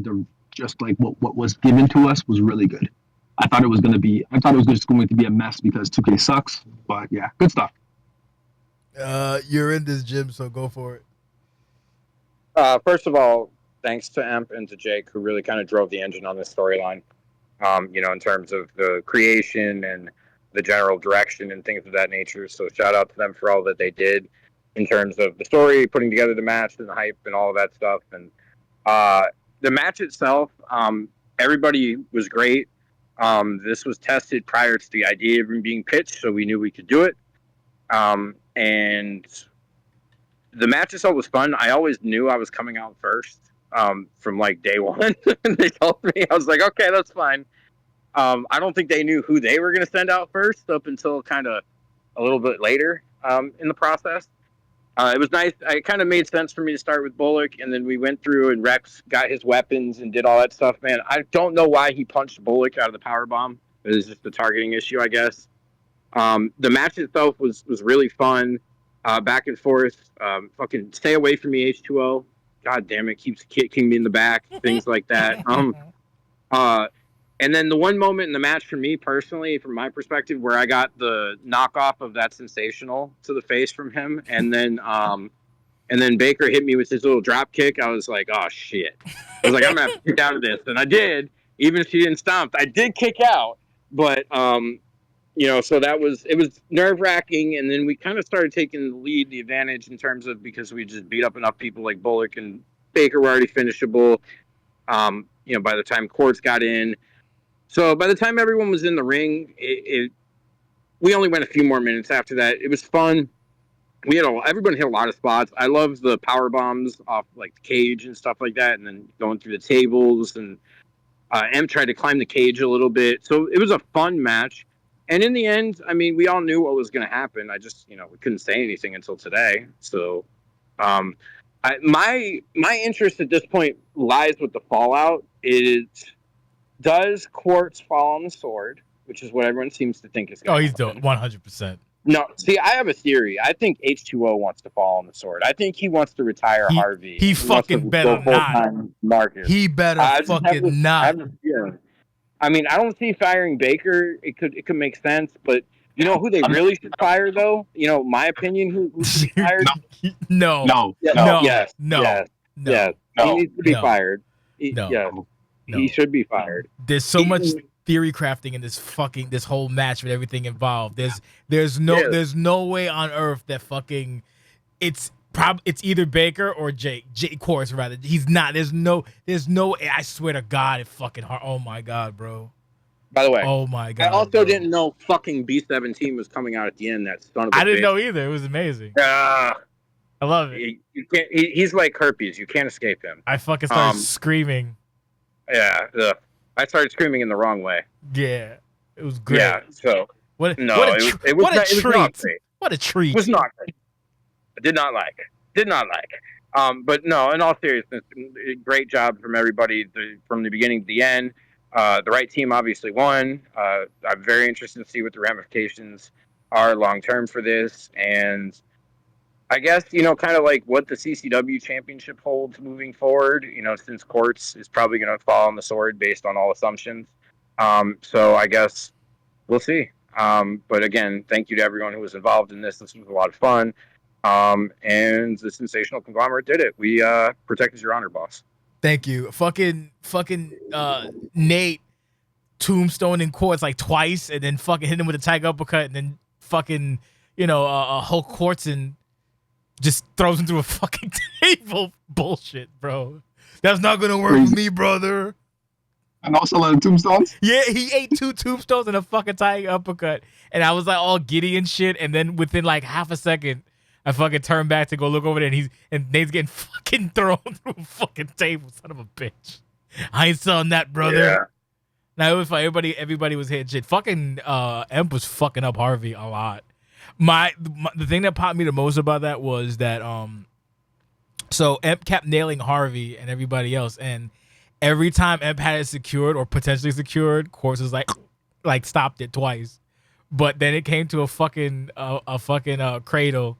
just like what was given to us was really good. I thought it was just going to be a mess because 2K sucks, but yeah, good stuff. You're in this, Jim, so go for it. First of all, thanks to Emp and to Jake, who really kind of drove the engine on this storyline. In terms of the creation and the general direction and things of that nature. So shout out to them for all that they did in terms of the story, putting together the match and the hype and all of that stuff. And the match itself, everybody was great. This was tested prior to the idea of being pitched, so we knew we could do it. And the match itself was fun. I always knew I was coming out first from like day one. They told me, I was like, okay, that's fine. I don't think they knew who they were going to send out first up until kind of a little bit later in the process. It was nice. It kind of made sense for me to start with Bullock, and then we went through and Rex got his weapons and did all that stuff. Man, I don't know why he punched Bullock out of the powerbomb. It was just a targeting issue, I guess. The match itself was really fun, back and forth. Fucking stay away from me, H2O. God damn it, keeps kicking me in the back, things like that. And then the one moment in the match for me personally, from my perspective, where I got the knockoff of that sensational to the face from him, and then Baker hit me with his little drop kick. I was like, oh shit. I was like, I'm gonna have to kick out of this, and I did. Even if she didn't stomp, I did kick out. But so it was nerve-wracking, and then we kind of started taking the lead, the advantage in terms of, because we just beat up enough people like Bullock and Baker were already finishable. By the time Quartz got in. So by the time everyone was in the ring, we only went a few more minutes after that. It was fun. Everyone hit a lot of spots. I love the power bombs off like the cage and stuff like that, and then going through the tables, and M tried to climb the cage a little bit. So it was a fun match. And in the end, I mean, we all knew what was going to happen. I just, we couldn't say anything until today. So my interest at this point lies with the fallout. Does Quartz fall on the sword, which is what everyone seems to think is going to happen. Oh, he's doing 100%. No, see, I have a theory. I think H2O wants to fall on the sword. I think he wants to retire Harvey. He fucking better not. Marcus. He better fucking not. I mean, I don't see firing Baker. It could make sense, but you know who they really should fire, though? My opinion, who should be fired? No. Yes. He needs to be fired. He should be fired. There's so much theory crafting in this whole match with everything involved. There's no way on earth that fucking it's either Baker or Jake Quartz rather. He's not. There's no. I swear to God, it fucking hard. Oh my God, bro. By the way, oh my God. I also didn't know fucking B17 was coming out at the end. That son of a bitch. I didn't know either. It was amazing. I love it. You can't. He's like herpes. You can't escape him. I fucking started screaming. Yeah, I started screaming in the wrong way. Yeah, it was great. Yeah, so what a treat! What a treat! It was not great. I did not like. But no, in all seriousness, great job from everybody from the beginning to the end. The right team obviously won. I'm very interested to see what the ramifications are long term for this, and I guess, kind of like what the CCW championship holds moving forward, since Quartz is probably going to fall on the sword based on all assumptions. So I guess we'll see. But again, thank you to everyone who was involved in this. This was a lot of fun. And the sensational conglomerate did it. We protected your honor, boss. Thank you. Fucking Nate tombstone in Quartz like twice, and then fucking hit him with a tiger uppercut, and then fucking Hulk Quartzen just throws him through a fucking table. Bullshit, bro. That's not gonna work with me, brother. And also like tombstones. Yeah, he ate 2 tombstones and a fucking tiger uppercut, and I was like all giddy and shit. And then within like half a second, I fucking turned back to go look over there, and Nate's getting fucking thrown through a fucking table. Son of a bitch. I ain't selling that, brother. Yeah. Now it was like everybody was hitting shit. Fucking Emp was fucking up Harvey a lot. The thing that popped me the most about that was that so Emp kept nailing Harvey and everybody else, and every time Emp had it secured or potentially secured, Quartz was like stopped it twice. But then it came to a fucking cradle,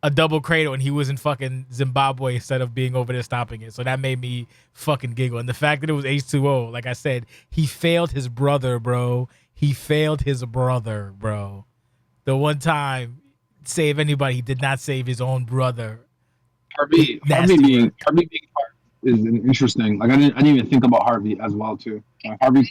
a double cradle, and he was in fucking Zimbabwe instead of being over there stopping it. So that made me fucking giggle. And the fact that it was H2O, like I said, he failed his brother, bro. He failed his brother, bro. The one time, save anybody, he did not save his own brother. Harvey being part is an interesting. Like I didn't even think about Harvey as well too. Harvey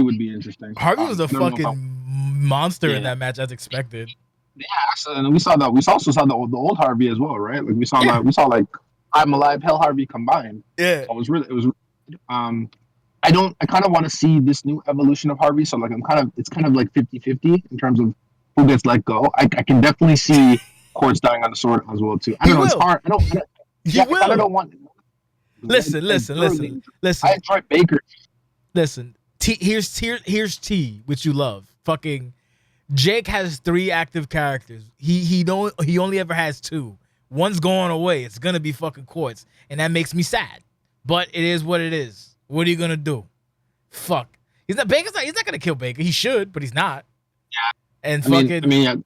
would be interesting. Harvey was a fucking monster in that match, as expected. Yeah, actually, and we also saw the old Harvey as well, right? Like we saw like I'm Alive, Hell Harvey combined. Yeah, so it was really. I kind of want to see this new evolution of Harvey. So like it's kind of like 50-50 in terms of who gets let go. I can definitely see Quartz dying on the sword as well too. I don't know. It's hard. I don't want. Listen. I enjoy Baker. Listen, here's T, which you love. Fucking Jake has 3 active characters. He only ever has 2. One's going away. It's gonna be fucking Quartz, and that makes me sad. But it is what it is. What are you gonna do? Fuck. He's not gonna kill Baker. He should, but he's not. Yeah. And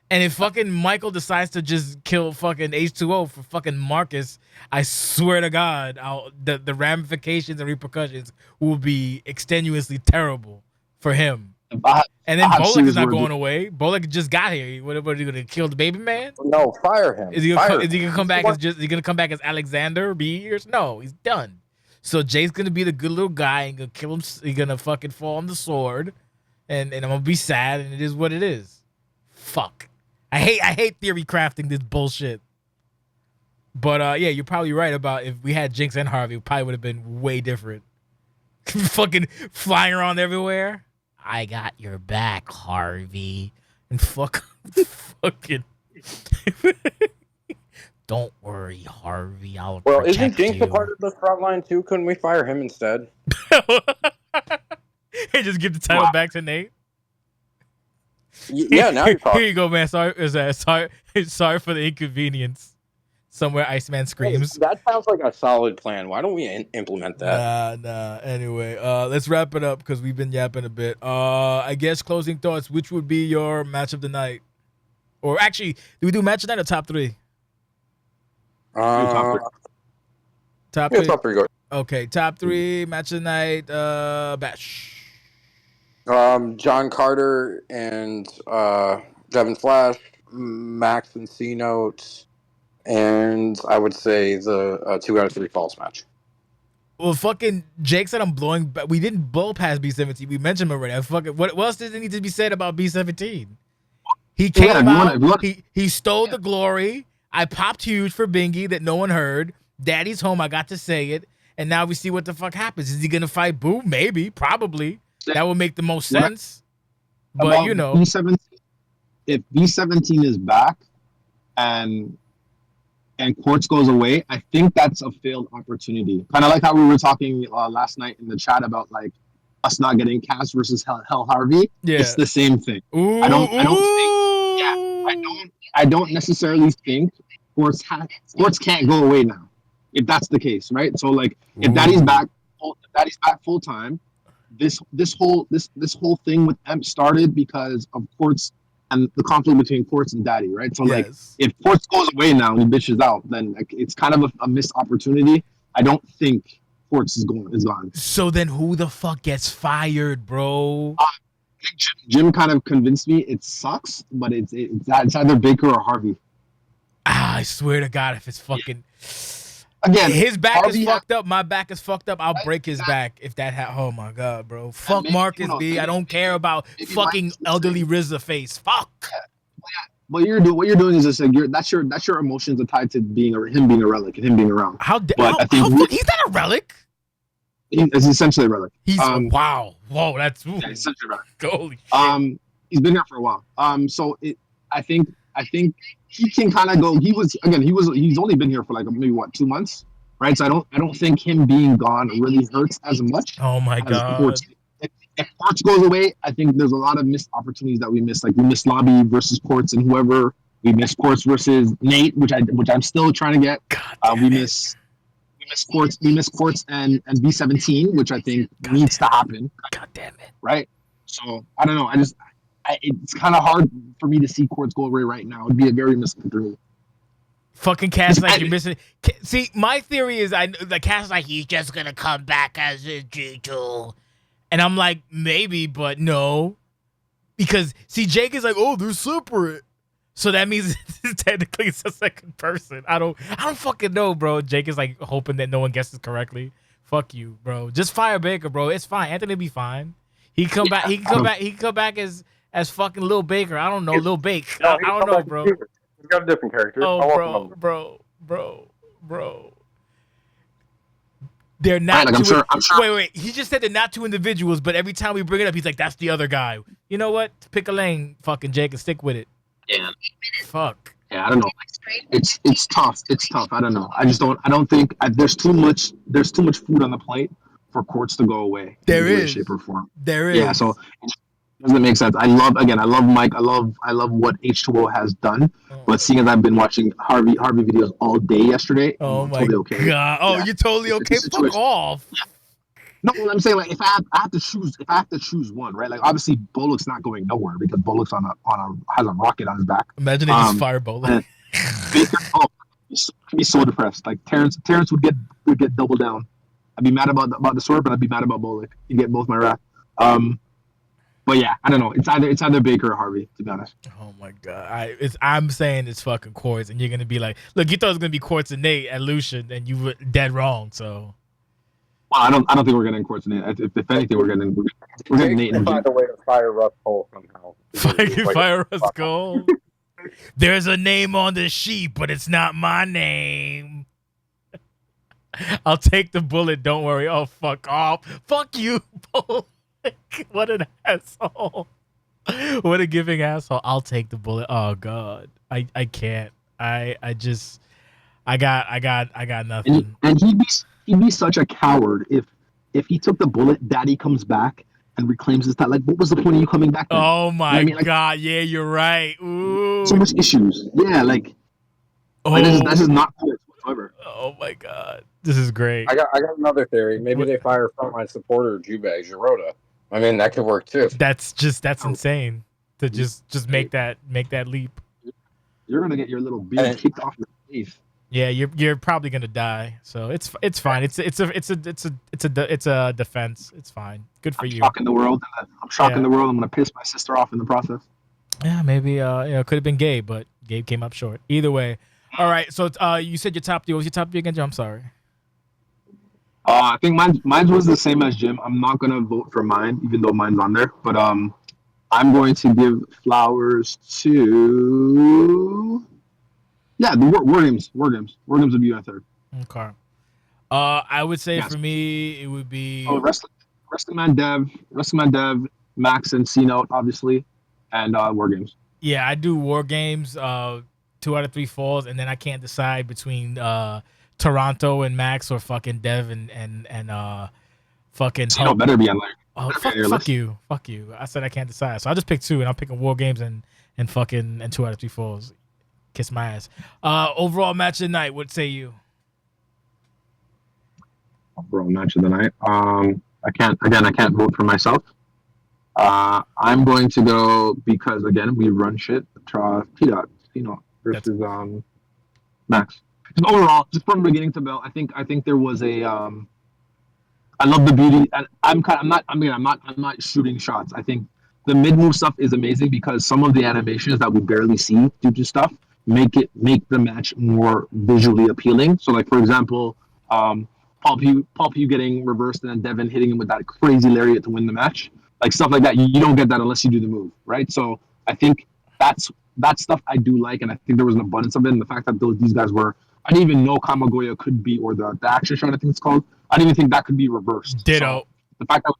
and if fucking Michael decides to just kill fucking H2O for fucking Marcus, I swear to God, the ramifications and repercussions will be extenuously terrible for him. And then Bolek is not going away. Bolek just got here. What are you gonna kill the baby man? No, fire him. Is he gonna come back as Alexander B years? No, he's done. So Jay's gonna be the good little guy and gonna kill him. He's gonna fucking fall on the sword, and I'm gonna be sad. And it is what it is. Fuck. I hate theory crafting this bullshit. But yeah, you're probably right about if we had Jinx and Harvey, it probably would have been way different. Fucking flying around everywhere. I got your back, Harvey. And fucking don't worry, Harvey. I'll protect isn't Jinx you. a part of the front line too? Couldn't we fire him instead? Hey, just give the title back to Nate. Yeah, now you're talking. Here you go, man. Sorry for the inconvenience. Somewhere Iceman screams. Hey, that sounds like a solid plan. Why don't we implement that? Nah. Anyway, let's wrap it up because we've been yapping a bit. I guess closing thoughts. Which would be your match of the night? Or actually, do we do match of the night or top 3? Top 3. Top 3 go. Okay, top 3 match of the night. Bash. John Carter and Devin Flash, Max and C Note. And I would say the 2 out of 3 falls match. Well, fucking Jake said I'm blowing. But we didn't blow past B17. We mentioned him already. What else does it need to be said about B17? He came out. He stole the glory. I popped huge for Bingy that no one heard. Daddy's home. I got to say it. And now we see what the fuck happens. Is he gonna fight Boo? Maybe. Probably. That would make the most sense. But about B17, if B17 is back and Quartz goes away, I think that's a failed opportunity. Kind of like how we were talking last night in the chat about like us not getting Cass versus Hell Harvey. Yeah. It's the same thing. I don't necessarily think Quartz can't go away now. If that's the case, right? So like if Daddy's back full time, this whole thing with Emp started because of Quartz and the conflict between Quartz and Daddy, right? So like, Yes. if Quartz goes away now and he bitches out, then like, it's kind of a missed opportunity. I don't think Quartz is gone. So then who the fuck gets fired, bro? Jim kind of convinced me it sucks, but it's either Baker or Harvey. I swear to God, if it's fucking Again, his back Harvey is fucked up, my back is fucked up. I'll break his back if that. Oh my God, bro. Fuck maybe, Marcus B. I don't care about fucking elderly RZA face. Fuck. What you're doing is just like that's your emotions are tied to him being a relic and him being around. I think he's not a relic. It's essentially a relic. He's wow, whoa, that's essentially a relic. Holy shit. He's been here for a while. I think he can kind of go. He's only been here for like maybe 2 months, right? So I don't think him being gone really hurts as much. Oh my God. If Quartz goes away, I think there's a lot of missed opportunities that we missed. Like we missed Lobby versus Quartz and whoever. We missed Quartz versus Nate, which I'm still trying to get. We miss Quartz and B17, which I think needs to happen. God damn it! Right. So I don't know. It's kind of hard for me to see Quartz go away right now. It'd be a very missed opportunity. Fucking Cass like you're missing. See, my theory is the Cass like he's just gonna come back as a G2. And I'm like, maybe, but no. Because, see, Jake is like, oh, they're separate. So that means technically it's a second person. I don't fucking know, bro. Jake is like hoping that no one guesses correctly. Fuck you, bro. Just fire Baker, bro. It's fine. Anthony will be fine. He can come back as fucking Lil Baker. I don't know, Lil Bake. I don't know, bro. He's got a different character. Oh, bro. They're not I'm sure. Wait. He just said they're not two individuals, but every time we bring it up, he's like, that's the other guy. You know what? Pick a lane, fucking Jake, and stick with it. Yeah. Fuck. Yeah, I don't know. It's tough. It's tough. I don't know. I don't think there's too much food on the plate for Quartz to go away. There is. Way, shape, or form. There is. Yeah, so doesn't make sense. I love Mike. I love what H2O has done. But seeing as I've been watching Harvey videos all day yesterday, oh my totally okay. God! Oh, yeah. You're totally okay. Fuck off. Yeah. No, I'm saying like if I have to choose one, right? Like obviously Bullock's not going nowhere because Bullock's has a rocket on his back. Imagine they just fire Bullock. Baker, I'd be so depressed. Like Terrence would get double down. I'd be mad about the sword, but I'd be mad about Bullock. You get both my wrath. But yeah, I don't know. It's either Baker or Harvey, to be honest. Oh my God! I'm saying it's fucking Quartz, and you're gonna be like, look, you thought it was gonna be Quartz and Nate at Lucian, and you were dead wrong. So. Well, I don't think we're getting Quartz and Nate. If anything, we're getting Nate. Find a way to fire Russ Cole somehow. Fire Russ Cole. There's a name on the sheet, but it's not my name. I'll take the bullet. Don't worry. Oh, fuck off. Fuck you, Bullock. What an asshole. What a giving asshole. I'll take the bullet. Oh God. I can't. I got nothing. And he'd be such a coward if he took the bullet, Daddy comes back and reclaims his title. Like, what was the point of you coming back then? Oh my you know God. Yeah, you're right. Ooh. So much issues. Yeah, like that's just not cool whatsoever. Oh my God. This is great. I got another theory. Maybe they fire frontline supporter Jubei Giroda. I mean, that could work too. That's insane to just make that leap. You're gonna get your little beard kicked off your face. Yeah, you're probably gonna die. So it's fine. It's a defense. It's fine. Good for you. I'm shocking the world. I'm gonna piss my sister off in the process. Yeah, maybe it could have been Gabe, but Gabe came up short. Either way. All right. So you said your top three. What was your top three again, Joe? I'm sorry. I think mine was the same as Jim. I'm not gonna vote for mine, even though mine's on there. But I'm going to give flowers to the War Games. War Games would be my third. Okay. I would say for me it would be Wrestling Man Dev, Max and C Note, obviously, and War Games. Yeah, I do War Games. 2 out of 3 falls, and then I can't decide between Toronto and Max or fucking Dev and fucking C Note better be on there. Oh, fuck you. I said I can't decide, so I'll just pick 2, and I'm picking War Games and 2 out of 3 falls. Kiss my ass. Overall match of the night. What say you? Overall match of the night. I can't vote for myself. I'm going to go because again we run shit. T-Dot, versus Max. Just overall, just from beginning to bell, I think there was a I love the beauty, and I'm not shooting shots. I think the mid move stuff is amazing because some of the animations that we barely see due to stuff make the match more visually appealing. So, like for example, Paul Pugh getting reversed and then Devin hitting him with that crazy lariat to win the match, like stuff like that. You don't get that unless you do the move, right? So I think that's stuff I do like, and I think there was an abundance of it. And the fact that these guys were, I didn't even know Kamagoya could be, or the action shot, I think it's called. I didn't even think that could be reversed. Ditto. So the fact that,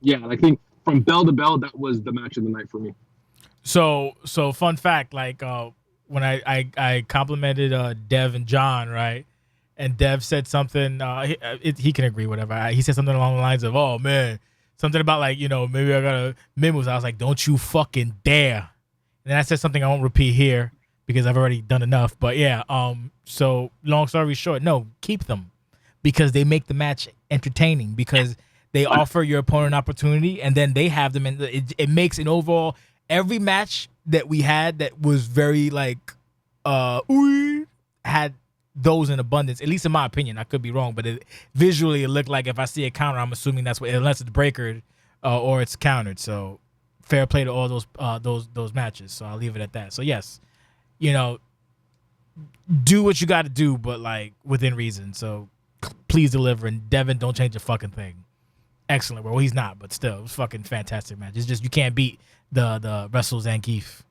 yeah, I think from bell to bell, that was the match of the night for me. So fun fact, like when I complimented Dev and John, right? And Dev said something, he can agree, whatever. He said something along the lines of, oh man, something about like, maybe I got a memos. I was like, don't you fucking dare. And then I said something I won't repeat here because I've already done enough. But yeah, so long story short, no, keep them because they make the match entertaining because they offer your opponent an opportunity and then they have them. And it makes an overall, every match that we had that was very like, had those in abundance, at least in my opinion. I could be wrong, but visually it looked like if I see a counter, I'm assuming that's what, unless it's breakered or it's countered. So fair play to all those matches. So I'll leave it at that. So yes, do what you got to do, but like within reason. So please deliver. And Devin, don't change a fucking thing. Excellent. Well, he's not, but still, it was fucking fantastic match. It's just you can't beat the Wrestle Zangief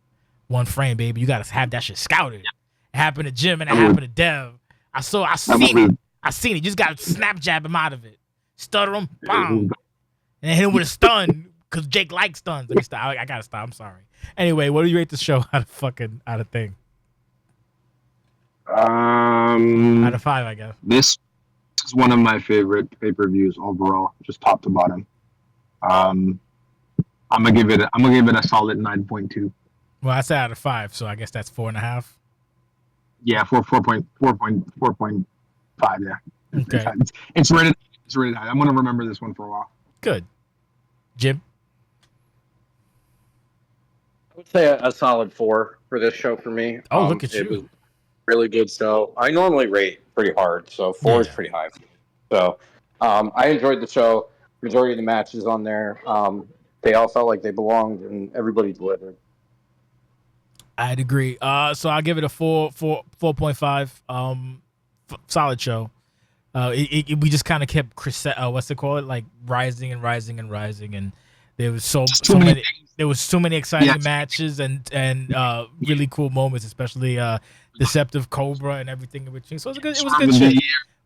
one frame, baby. You got to have that shit scouted. It happened to Jim and it happened to Dev. I seen it. You just got to snap jab him out of it. Stutter him, bam. And hit him with a stun because Jake likes stuns. Let me stop. I got to stop. I'm sorry. Anyway, what do you rate the show out of thing? Out of 5, I guess. This is one of my favorite pay-per-views overall, just top to bottom. I'm gonna give it a solid 9.2. Well, I said out of 5, so I guess that's 4.5. Yeah, 4.5. Yeah. Okay. It's rated high. I'm gonna remember this one for a while. Good. Jim? I would say a solid 4 for this show for me. Oh, look at you. It was really good show. I normally rate pretty hard, so 4 is pretty high. So I enjoyed the show. Majority of the matches on there, they all felt like they belonged, and everybody delivered. I'd agree. So I'll give it a 4.5. Solid show. We just kind of kept what's it called? Like rising and rising and rising, and there was so many. There was so many exciting matches and really cool moments, especially Deceptive Cobra and everything in between. So it was a good shit.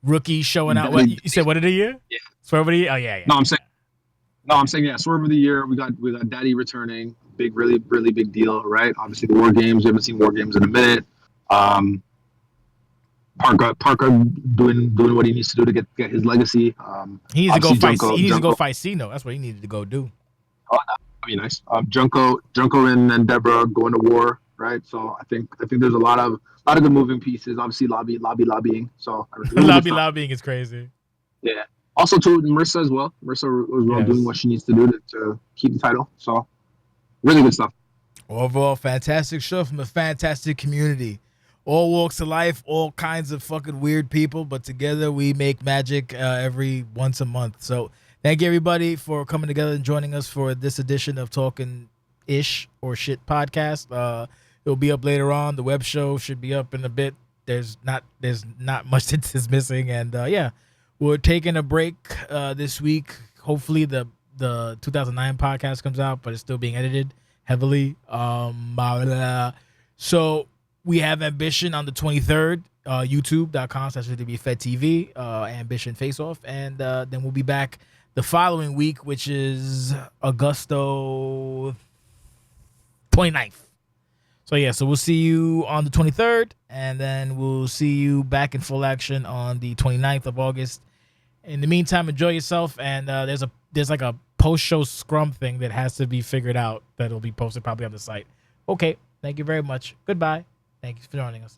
Rookie showing out. What you said? What of the year? Yeah. Swerve of the year. Oh yeah. No, I'm saying yeah. Swerve of the year. We got Daddy returning. Big, really, really big deal, right? Obviously, the War Games. We haven't seen War Games in a minute. Parker doing what he needs to do to get his legacy. He needs to go fight. He needs to go fight Cino. That's what he needed to go do. Oh, that'd be nice. Junko and Deborah going to war, right? So I think there's a lot of good moving pieces. Obviously, lobbying. So lobbying is crazy. Yeah. Also, too, Marissa as well. Marissa was doing what she needs to do to keep the title. So. Really good stuff. Overall, fantastic show from a fantastic community. All walks of life, all kinds of fucking weird people, but together we make magic every once a month. So thank you, everybody, for coming together and joining us for this edition of Talkin' Ish or Shit podcast. It'll be up later on. The web show should be up in a bit. There's not much that is missing. And we're taking a break this week. Hopefully the 2009 podcast comes out, but it's still being edited heavily. So we have Ambition on the 23rd, youtube.com/OCWFED TV, Ambition Face Off. And then we'll be back the following week, which is Augusto 29th. So yeah, so we'll see you on the 23rd, and then we'll see you back in full action on the 29th of August. In the meantime, enjoy yourself, and there's like a post-show scrum thing that has to be figured out that'll be posted probably on the site. Okay, thank you very much. Goodbye. Thank you for joining us.